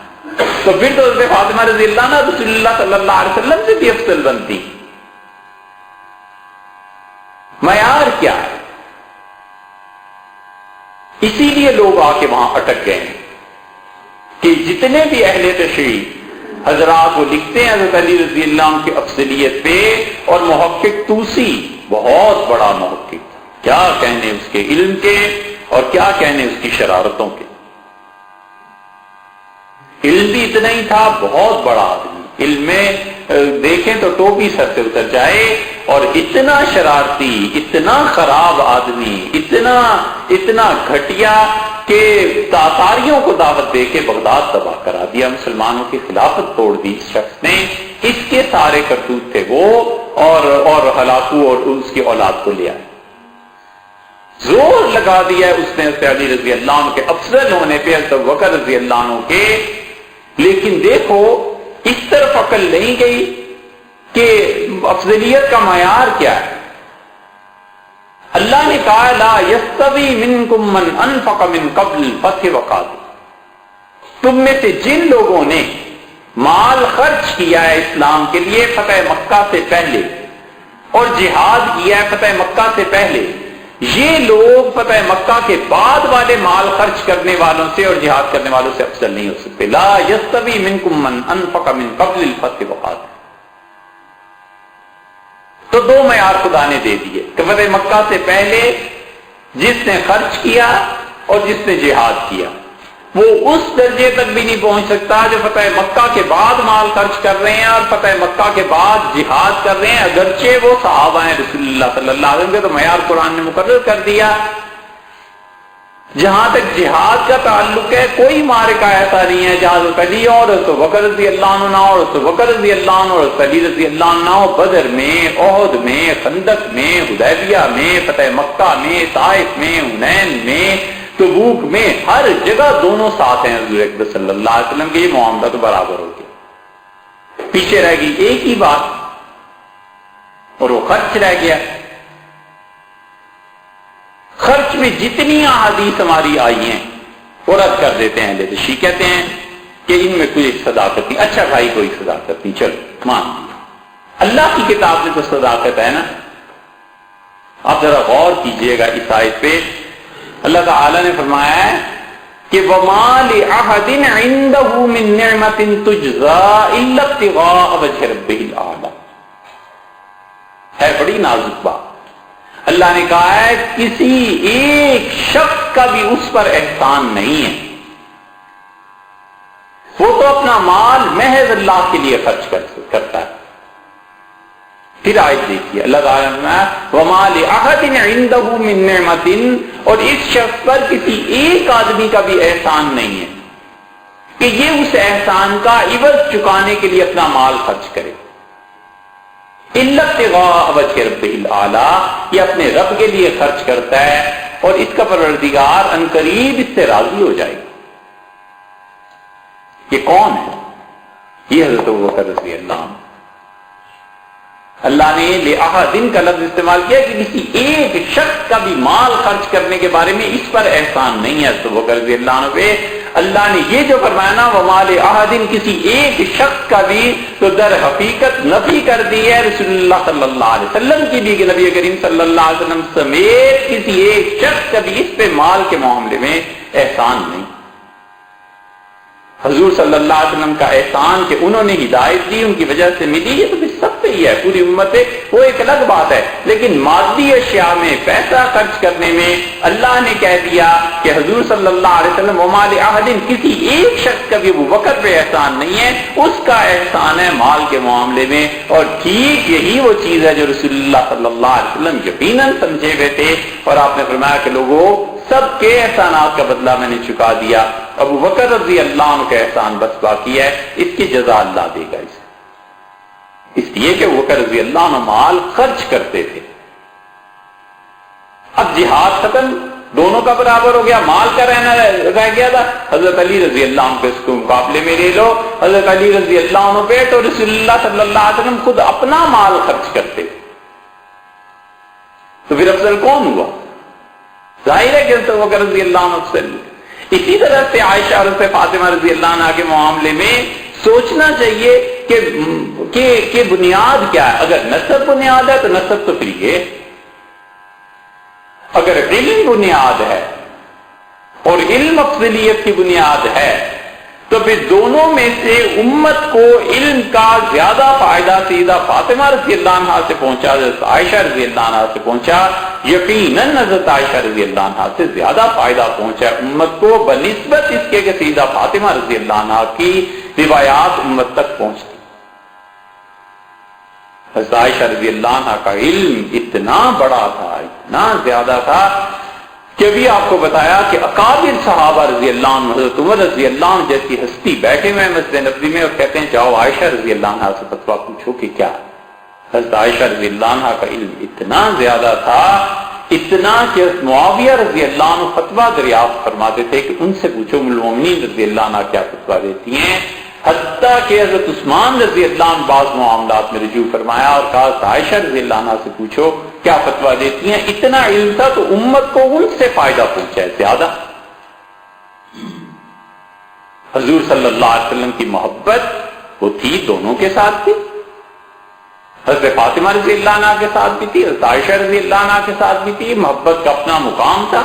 تو پھر تو حضرت فاطمہ رضی اللہ عنہ رسول اللہ صلی اللہ علیہ وسلم سے بھی افضل بنتی. معیار کیا ہے؟ اسی لیے لوگ آ کے وہاں اٹک گئے ہیں کہ جتنے بھی اہل تشریح حضرات وہ لکھتے ہیں حضرت علی رضی اللہ عنہ کی افضلیت پہ, اور محقق طوسی بہت بڑا محقق, کیا کہنے اس کے علم کے اور کیا کہنے اس کی شرارتوں کے. علم بھی اتنا ہی تھا, بہت بڑا آدمی, علم میں دیکھیں تو ٹوپی سر سے اتر جائے, اور اتنا شرارتی, اتنا خراب آدمی, اتنا گھٹیا کہ تاتاریوں کو دعوت دے کے بغداد تباہ کرا دیا, مسلمانوں کی خلافت توڑ دی اس شخص نے. اس کے سارے کرتوت تھے وہ, اور ہلاکو اور اس کی اولاد کو لیا, زور لگا دیا اس نے حضرت علی رضی اللہ عنہ کے افضل ہونے پہ, حضرت بکر رضی اللہ عنہ کے. لیکن دیکھو اس طرف عقل نہیں گئی کہ افضلیت کا معیار کیا ہے. اللہ نے کہا لا یستوی منکم من انفق من قبل الفتح وقاتل, تم میں سے جن لوگوں نے مال خرچ کیا ہے اسلام کے لیے فتح مکہ سے پہلے, اور جہاد کیا ہے فتح مکہ سے پہلے, یہ لوگ فتح مکہ کے بعد والے مال خرچ کرنے والوں سے اور جہاد کرنے والوں سے افضل نہیں ہو سکتے. لا یستوی منکم من انفق من قبل الفتح وقاتل. تو دو معیار خدا نے دے دیے کہ فتح مکہ سے پہلے جس نے خرچ کیا اور جس نے جہاد کیا وہ اس درجے تک بھی نہیں پہنچ سکتا جو فتح مکہ کے بعد مال خرچ کر رہے ہیں اور فتح مکہ کے بعد جہاد کر رہے ہیں, اگرچہ وہ صحابہ ہیں رسول اللہ صلی اللہ علیہ وسلم کے. تو معیار قرآن نے مقرر کر دیا. جہاں تک جہاد کا تعلق ہے کوئی معرکہ ایسا نہیں ہے جہاں حضرت علی اور حضرت بکر رضی اللہ عنہ اور حضرت بکر رضی اللہ عنہ اور حضرت علی رضی اللہ عنہ بدر میں, احد میں, خندق میں, حدیبیہ میں, فتح مکہ میں, طائف میں, حنین میں, تبوک میں, ہر جگہ دونوں ساتھ ہیں حضور اکبر صلی اللہ علیہ وسلم کے. یہ معاملہ تو برابر ہو گیا. پیچھے رہ گئی ایک ہی بات, اور وہ خرچ رہ گیا. خرچ میں جتنی احادیث ہماری آئی ہیں وہ رد کر دیتے ہیں. اہل تشیع کہتے ہیں کہ ان میں کوئی صداقت نہیں. اچھا بھائی کوئی صداقت نہیں, چلو مان لیا. اللہ کی کتاب میں تو صداقت ہے نا. آپ ذرا غور کیجئے گا اس آیت پہ. اللہ تعالی نے فرمایا ہے کہ وَمَا لِأَحَدٍ عِندَهُ مِن نِعْمَةٍ تُجْزَىٰ إِلَّا ابْتِغَاءَ وَجْهِ رَبِّهِ الْأَعْلَىٰ. ہے بڑی نازک بات. اللہ نے کہا ہے کسی ایک شخص کا بھی اس پر احسان نہیں ہے, وہ تو اپنا مال محض اللہ کے لیے خرچ کرتا ہے. پھر آیت دیکھیے, اللہ تعالیٰ نے وَمَا لِأَحَدٍ عِندَهُ مِن نِعْمَةٍ, اور اس شخص پر کسی ایک آدمی کا بھی احسان نہیں ہے کہ یہ اس احسان کا عوض چکانے کے لیے اپنا مال خرچ کرے. الا ابتغاء وجہ ربہ الاعلی، یہ اپنے رب کے لیے خرچ کرتا ہے اور اس کا پروردگار عنقریب اس سے راضی ہو جائے گا۔ یہ کون ہے؟ یہ حضرت ابوبکر رضی اللہ عنہ۔ اللہ نے لِأَحَدٍ کا لفظ استعمال کیا کہ کسی ایک شخص کا بھی مال خرچ کرنے کے بارے میں اس پر احسان نہیں ہے حضرت ابوبکر رضی اللہ عنہ پہ۔ اللہ نے یہ جو فرمایا نا وَمَا لِأَحَدٍ، کسی ایک شخص کا بھی، تو در حقیقت نفی کر دی ہے رسول اللہ صلی اللہ علیہ وسلم کی بھی، کہ نبی کریم صلی اللہ علیہ وسلم سمیت کسی ایک شخص کا بھی اس پہ مال کے معاملے میں احسان نہیں۔ حضور صلی اللہ علیہ وسلم کا احسان کہ انہوں نے ہدایت دی، ان کی وجہ سے ملی، یہ تو سب پہ ہی ہے، پوری امت ہے، وہ ایک الگ بات ہے۔ لیکن مادی اشیاء میں پیسہ خرچ کرنے میں اللہ نے کہہ دیا کہ حضور صلی اللہ علیہ وسلم وَمَا لِأَحَدٍ، کسی ایک شخص کا بھی ابو بکر پہ احسان نہیں ہے، اس کا احسان ہے مال کے معاملے میں۔ اور ٹھیک یہی وہ چیز ہے جو رسول اللہ صلی اللہ علیہ وسلم یقیناً سمجھے ہوئے تھے، اور آپ نے فرمایا کہ لوگوں سب کے احسانات کا بدلہ میں نے چکا دیا، ابو بکر رضی اللہ عنہ کا احسان بس باقی ہے، اس کی جزا اللہ دے گا اسے، اس لیے کہ ابو بکر رضی اللہ عنہ مال خرچ کرتے تھے۔ اب جہاد ختم، دونوں کا برابر ہو گیا، مال کا رہ گیا تھا، حضرت علی رضی اللہ عنہ پہ اس کو مقابلے میں لے لو، حضرت علی رضی اللہ عنہ پہ تو رسول اللہ صلی اللہ علیہ وسلم خود اپنا مال خرچ کرتے تھے، تو پھر افضل کون ہوا؟ ظاہر ہے کہ حضرت ابوبکر رضی اللہ عنہ سے۔ اسی طرح سے عائشہ اور حضرت فاطمہ رضی اللہ عنہ کے معاملے میں سوچنا چاہیے کہ بنیاد کیا ہے۔ اگر نسب بنیاد ہے تو نسب تو پھر یہ، اگر علم بنیاد ہے اور علم افضلیت کی بنیاد ہے تو پھر دونوں میں سے امت کو علم کا زیادہ فائدہ سیدھا فاطمہ رضی اللہ عنہ سے پہنچا، حضرت عائشہ رضی اللہ عنہ سے پہنچا، یقیناً حضرت عائشہ رضی اللہ عنہ سے زیادہ فائدہ پہنچا امت کو بنسبت اس کے کہ سیدھا فاطمہ رضی اللہ عنہ کی روایات امت تک پہنچتی۔ حضرت عائشہ رضی اللہ عنہ کا علم اتنا بڑا تھا، اتنا زیادہ تھا کہ ابھی آپ کو بتایا کہ اکابر صحابہ رضی اللہ عنہ، حضرت عمر رضی اللہ عنہ جیسی ہستی بیٹھے ہوئے مسجد نبوی میں اور کہتے ہیں جاؤ عائشہ رضی اللہ عنہ سے فتویٰ پوچھو کہ کیا۔ حضرت عائشہ رضی اللہ عنہ کا علم اتنا زیادہ تھا، اتنا کہ معاویہ رضی اللہ عنہ فتویٰ دریافت فرماتے تھے کہ ان سے پوچھو ام المؤمنین رضی اللہ عنہ کیا فتویٰ دیتی ہیں، حتیٰ کہ حضرت عثمان رضی اللہ عنہ بعض معاملات میں رجوع فرمایا اور کہا عائشہ رضی اللہ عنہ سے پوچھو کیا فتویٰ دیتی ہیں۔ اتنا علم تھا تو امت کو ان سے فائدہ پہنچا ہے زیادہ۔ حضور صلی اللہ علیہ وسلم کی محبت وہ تھی، دونوں کے ساتھ تھی، حضرت فاطمہ رضی اللہ عنہ کے ساتھ بھی تھی، حضرت عائشہ رضی اللہ عنہ کے ساتھ بھی تھی، محبت کا اپنا مقام تھا۔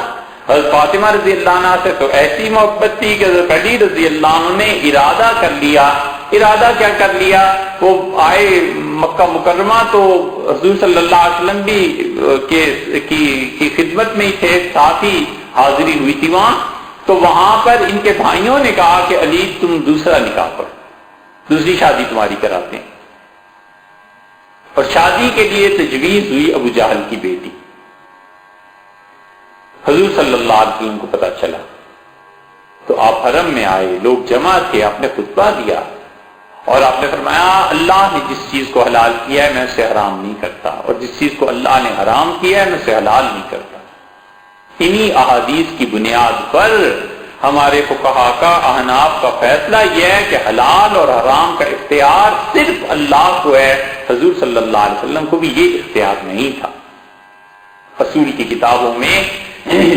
حضرت فاطمہ رضی اللہ عنہ سے تو ایسی محبت تھی کہ حضرت علی رضی اللہ عنہ نے ارادہ کر لیا۔ ارادہ کیا کر لیا؟ وہ آئے مکہ مکرمہ تو حضور صلی اللہ علیہ وسلم بھی کی خدمت میں ہی تھے، ساتھ ہی حاضری ہوئی تھی وہاں، تو وہاں پر ان کے بھائیوں نے کہا کہ علی تم دوسرا نکاح پڑھو، دوسری شادی تمہاری کراتے ہیں، اور شادی کے لیے تجویز ہوئی ابو جہل کی بیٹی۔ حضور صلی اللہ علیہ وسلم کو پتہ چلا تو آپ حرم میں آئے، لوگ جمع تھے، آپ نے خطبہ دیا اور آپ نے فرمایا اللہ نے جس چیز کو حلال کیا ہے میں اسے حرام نہیں کرتا، اور جس چیز کو اللہ نے حرام کیا ہے میں اسے حلال نہیں کرتا۔ انہی احادیث کی بنیاد پر ہمارے فقہا کا، احناف کا فیصلہ یہ ہے کہ حلال اور حرام کا اختیار صرف اللہ کو ہے، حضور صلی اللہ علیہ وسلم کو بھی یہ اختیار نہیں تھا۔ اصول کی کتابوں میں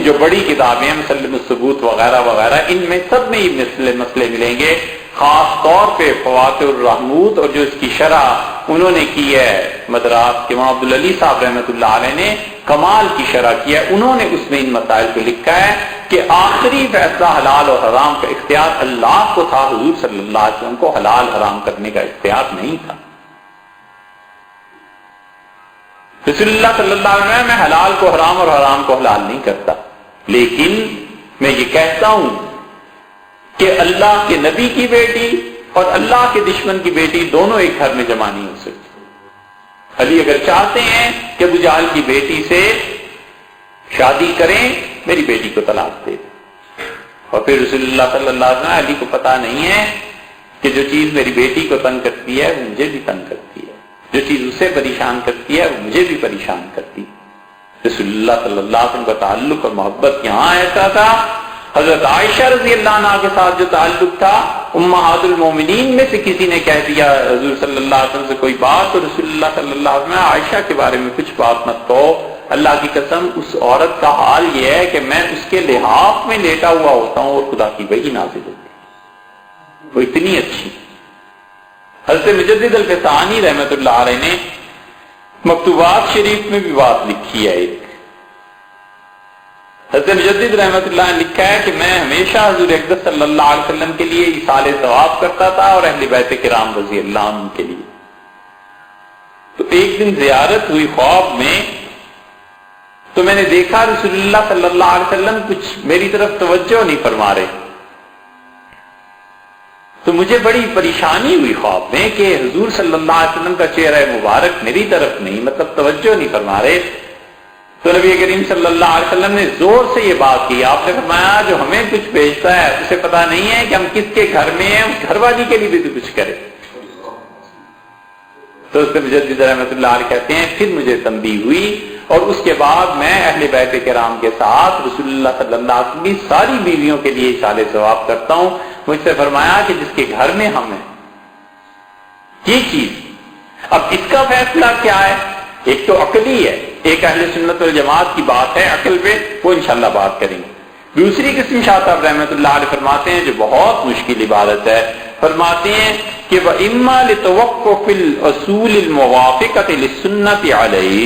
جو بڑی کتابیں ہیں مسلم الثبوت وغیرہ وغیرہ، ان میں سب میں یہ مسئلے ملیں گے، خاص طور پہ فواتح الرحمود اور جو اس کی شرح انہوں نے کی ہے مدراس کے امام عبدالعلی صاحب رحمۃ اللہ علیہ نے کمال کی شرح کی ہے، انہوں نے اس میں ان مسائل کو لکھا ہے کہ آخری فیصلہ حلال اور حرام کا اختیار اللہ کو تھا، حضور صلی اللہ علیہ وسلم کو حلال حرام کرنے کا اختیار نہیں تھا۔ رسول اللہ صلی اللہ علیہ وسلم میں حلال کو حرام اور حرام کو حلال نہیں کرتا، لیکن میں یہ کہتا ہوں کہ اللہ کے نبی کی بیٹی اور اللہ کے دشمن کی بیٹی دونوں ایک گھر میں جمع نہیں ہو سکتی۔ علی اگر چاہتے ہیں کہ ابو جہل کی بیٹی سے شادی کریں، میری بیٹی کو طلاق دے، اور پھر رسول اللہ صلی اللہ علیہ وسلم علی کو پتہ نہیں ہے کہ جو چیز میری بیٹی کو تنگ کرتی ہے وہ مجھے بھی تنگ کرتی ہے، جو چیز اسے پریشان کرتی ہے وہ مجھے بھی پریشان کرتی ہے۔ رسول اللہ صلی اللہ علیہ وسلم کا تعلق اور محبت یہاں ایسا تھا، حضرت عائشہ رضی اللہ عنہ کے ساتھ جو تعلق تھا، امہات المومنین میں سے کسی نے کہہ دیا حضور صلی اللہ علیہ وسلم سے کوئی بات، تو رسول اللہ صلی اللہ علیہ وسلم عائشہ کے بارے میں کچھ بات مت کہو، اللہ کی قسم اس عورت کا حال یہ ہے کہ میں اس کے لحاف میں لیٹا ہوا ہوتا ہوں اور خدا کی وحی نازل ہوتی ہے، وہ اتنی اچھی۔ حضرت مجدد الفسانی رحمۃ اللہ علیہ نے مکتوبات شریف میں بھی بات لکھی ہے ایک، حضرت مجدد رحمۃ اللہ نے لکھا ہے کہ میں ہمیشہ حضور اقدس صلی اللہ علیہ وسلم کے لیے ایصال ثواب کرتا تھا اور اہل بیت کرام رضی اللہ عنہ کے لیے۔ تو ایک دن زیارت ہوئی خواب میں، تو میں نے دیکھا رسول اللہ صلی اللہ علیہ وسلم کچھ میری طرف توجہ نہیں فرما رہے، تو مجھے بڑی پریشانی ہوئی خواب میں کہ حضور صلی اللہ علیہ وسلم کا چہرہ مبارک میری طرف نہیں، مطلب توجہ نہیں فرما رہے۔ تو نبی کریم صلی اللہ علیہ وسلم نے زور سے یہ بات کی، آپ نے فرمایا جو ہمیں کچھ بھیجتا ہے اسے پتا نہیں ہے کہ ہم کس کے گھر میں ہیں، اس گھر والی کے لیے بھی تو کچھ کرے۔ تو اس سے مجدد رحمۃ اللہ علیہ کہتے ہیں پھر مجھے تنبیہ ہوئی، اور اس کے بعد میں اہل بیت کرام کے ساتھ رسول اللہ صلی اللہ علیہ وسلم کی ساری بیویوں کے لیے ایصال ثواب کرتا ہوں۔ مجھ سے فرمایا کہ جس کے گھر میں ہم ہیں یہ چیز، اب اس کا فیصلہ کیا ہے؟ ایک تو عقلی ہے، ایک اہل سنت والجماعت کی بات ہے عقل پہ، وہ انشاءاللہ بات کریں گے۔ دوسری قسم شاہ صاحب رحمۃ اللہ علیہ فرماتے ہیں جو بہت مشکل عبادت ہے، فرماتے ہیں کہ وَإِمَّا لِتَوَقُّفِ الْأُصُولِ الْمُوَافِقَةِ لِلسُّنَّةِ عَلَيْهِ،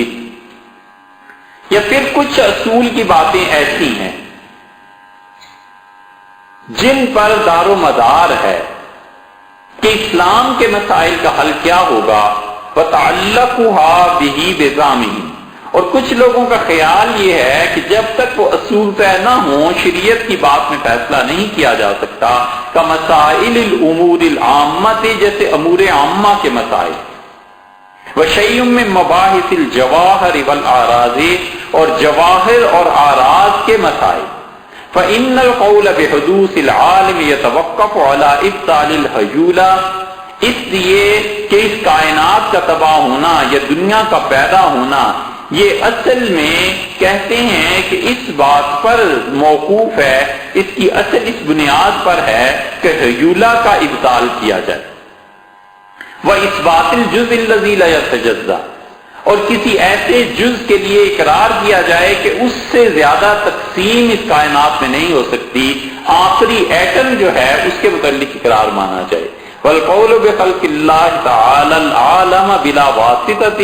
یا پھر کچھ اصول کی باتیں ایسی ہیں جن پر دار و مدار ہے کہ اسلام کے مسائل کا حل کیا ہوگا، وَتَعَلَّقُهَا بِهِ بِزَامِهِ، اور کچھ لوگوں کا خیال یہ ہے کہ جب تک وہ اصول طے نہ ہوں شریعت کی بات میں فیصلہ نہیں کیا جا سکتا، كَمَسَائِلِ الْأُمُورِ الْعَامَّةِ، جیسے امور عامہ کے مسائل، وَشَيْءٌ مِّن مَبَاحِثِ الْجَوَاهِرِ وَالْأَعْرَاضِ، اور جواہر اور اعراض کے مسائل، فَإِنَّ الْقَوْلَ بِحُدُوثِ الْعَالِمِ يَتَوَقَّفُ عَلَى إِبْطَالِ الْحُجُولَةِ، اس لیے کہ اس کائنات کا تباہ ہونا یا دنیا کا پیدا ہونا یہ اصل میں کہتے ہیں کہ اس بات پر موقوف ہے، اس کی اصل اس بنیاد پر ہے کہ حجولہ کا ابطال کیا جائے، وَإِثْبَاتِ الْجُزْءِ الَّذِي لَا يَتَجَزَّأُ، اور کسی ایسے جز کے لیے اقرار کیا جائے کہ اس سے زیادہ تقسیم اس کائنات میں نہیں ہو سکتی، آخری ایٹم جو ہے اس کے متعلق اقرار مانا جائے، وَالْقَوْلُ بِخَلْقِ اللَّهِ تَعَالَى الْعَالَمَ بِلَا وَاسِطَةٍ،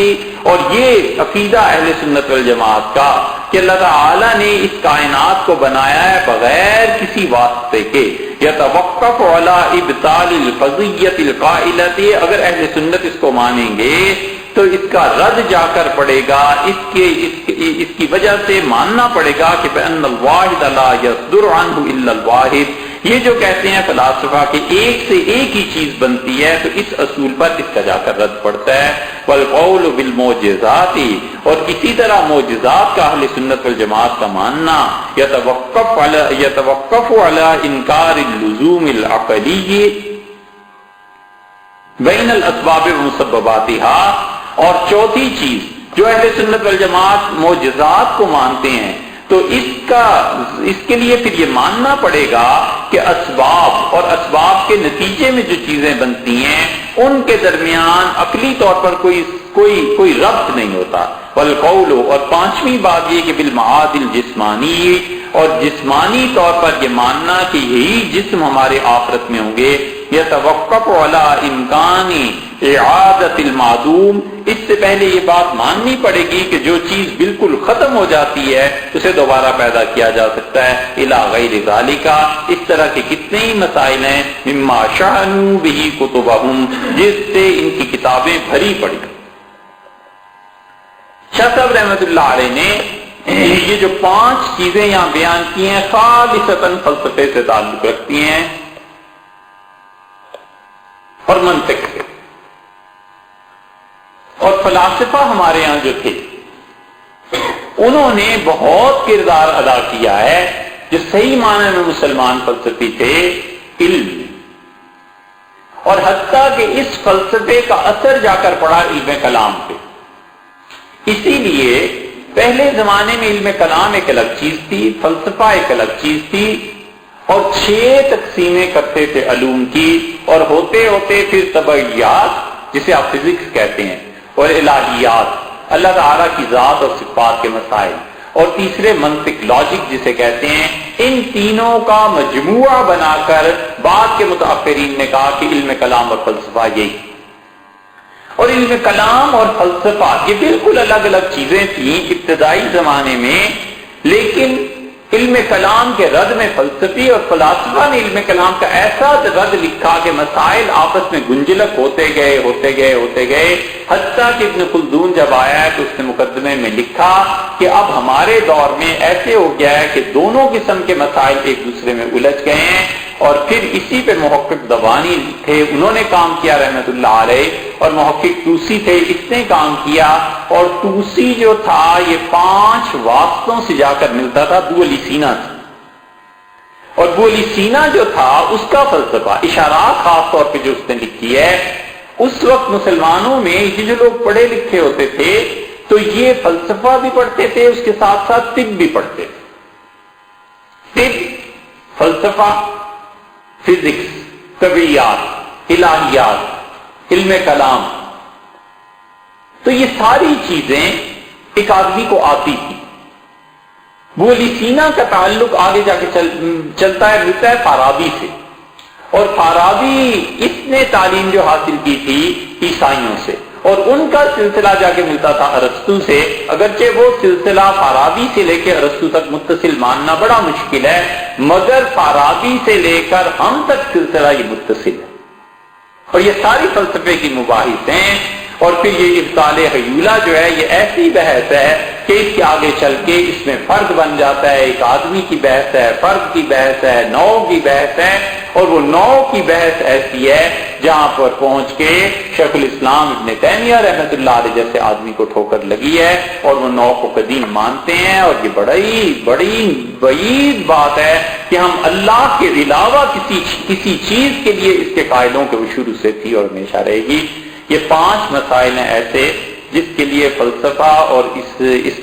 اور یہ عقیدہ اہل سنت والجماعت کا کہ اللہ تعالیٰ نے اس کائنات کو بنایا ہے بغیر کسی واسطے کے، يَتَوَقَّفُ عَلَى إِبْطَالِ الْفَضِيَّةِ الْقَائِلَةِ، اگر اہل سنت اس کو مانیں گے تو اس کا رد جا کر پڑے گا، اس کی وجہ سے ماننا پڑے گا کہ بأن الواحد لا يصدر عنه الا الواحد، یہ جو کہتے ہیں فلاسفہ کہ ایک سے ایک ہی چیز بنتی ہے، تو اس اصول پر اس کا جا کر رد پڑتا ہے۔ والقول بالمعجزات، اور اسی طرح معجزات کا اہل سنت والجماعت کا ماننا يتوقف على انکار اللزوم العقلی بین الاسباب ومسبباتها، اور چوتھی چیز جو اہل سنت والجماعت معجزات کو مانتے ہیں تو اس کے لیے پھر یہ ماننا پڑے گا کہ اسباب اور اسباب کے نتیجے میں جو چیزیں بنتی ہیں ان کے درمیان عقلی طور پر کوئی ربط نہیں ہوتا۔ والقول، اور پانچویں بات یہ کہ بالمعاد الجسمانی، اور جسمانی طور پر یہ ماننا کہ یہی جسم ہمارے آخرت میں ہوں گے، يتوقف على امکان اعادت المعدوم، اس سے پہلے یہ بات ماننی پڑے گی کہ جو چیز بالکل ختم ہو جاتی ہے اسے دوبارہ پیدا کیا جا سکتا ہے، الى غیر ذالک، اس طرح کے کتنے ہی مسائل ہیں، مما شعنوا به کتبهم، جس سے ان کی کتابیں بھری پڑی۔ شاہ صاحب رحمۃ اللہ علیہ نے یہ جو 5 چیزیں یہاں بیان کی ہیں خالصتاً فلسفے سے تعلق رکھتی ہیں اور منطق سے، اور فلاسفہ ہمارے ہاں جو تھے انہوں نے بہت کردار ادا کیا ہے، جو صحیح معنی میں مسلمان فلسفی تھے علم، اور حتیٰ کہ اس فلسفے کا اثر جا کر پڑا علم کلام پہ. اسی لیے پہلے زمانے میں علم کلام ایک الگ چیز تھی، فلسفہ ایک الگ چیز تھی، اور 6 تقسیمیں کرتے تھے علوم کی، اور ہوتے ہوتے پھر طبعیات جسے آپ فزکس کہتے ہیں، اور الہیات اللہ تعالیٰ کی ذات اور صفات کے مسائل، اور تیسرے منطق لاجک جسے کہتے ہیں. ان تینوں کا مجموعہ بنا کر بعد کے متأخرین نے کہا کہ علم کلام اور فلسفہ یہی. اور علم کلام اور فلسفہ یہ بالکل الگ الگ چیزیں تھیں ابتدائی زمانے میں، لیکن علم کلام کے رد میں فلسفی اور فلاسفہ نے علم کلام کا ایسا رد لکھا کہ مسائل آپس میں گنجلک ہوتے گئے، حتیٰ کہ ابن خلدون جب آیا ہے تو اس نے مقدمے میں لکھا کہ اب ہمارے دور میں ایسے ہو گیا ہے کہ دونوں قسم کے مسائل ایک دوسرے میں الجھ گئے ہیں. اور پھر اسی پہ محقق دوانی تھے، انہوں نے کام کیا رحمت اللہ علیہ، اور محقق توسی تھے، اس نے کام کیا. اور توسی جو تھا یہ 5 واسطوں سے جا کر ملتا تھا ابو علی سینا سے، اور ابو علی سینا جو تھا اس کا فلسفہ اشارات خاص طور پہ جو اس نے لکھی ہے، اس وقت مسلمانوں میں یہ جو لوگ پڑھے لکھے ہوتے تھے تو یہ فلسفہ بھی پڑھتے تھے، اس کے ساتھ ساتھ طب بھی پڑھتے تھے. طب، فلسفہ، فزکس، طبیعیات، الہیات، علم کلام، تو یہ ساری چیزیں ایک آدمی کو آتی تھی. ابو علی سینا کا تعلق آگے جا کے چلتا ہے ملتا ہے فارابی سے، اور فارابی اس نے تعلیم جو حاصل کی تھی عیسائیوں سے، اور ان کا سلسلہ جا کے ملتا تھا ارسطو سے. اگرچہ وہ سلسلہ فارابی سے لے کے ارسطو تک متصل ماننا بڑا مشکل ہے، مگر فارابی سے لے کر ہم تک سلسلہ یہ متصل ہے. اور یہ ساری فلسفے کی مباحث ہیں. اور پھر یہ ابطال حیولہ جو ہے یہ ایسی بحث ہے کہ اس کے آگے چل کے اس میں فرد بن جاتا ہے، ایک آدمی کی بحث ہے، فرد کی بحث ہے، نوع کی بحث ہے. اور وہ نوع کی بحث ایسی ہے جہاں پر پہنچ کے شیخ الاسلام ابن تیمیہ رحمۃ اللہ علیہ جیسے آدمی کو ٹھوکر لگی ہے، اور وہ نوع کو قدیم مانتے ہیں. اور یہ بڑی بعید بات ہے کہ ہم اللہ کے علاوہ کسی چیز کے لیے اس کے قائلوں کے وہ شروع سے تھی اور ہمیشہ رہے گی. یہ 5 مسائل ہیں ایسے جس کے لیے فلسفہ اور اس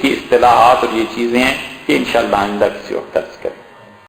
کی اصطلاحات اور یہ چیزیں ہیں کہ انشاءاللہ آئندہ کسی وقت درس کریں.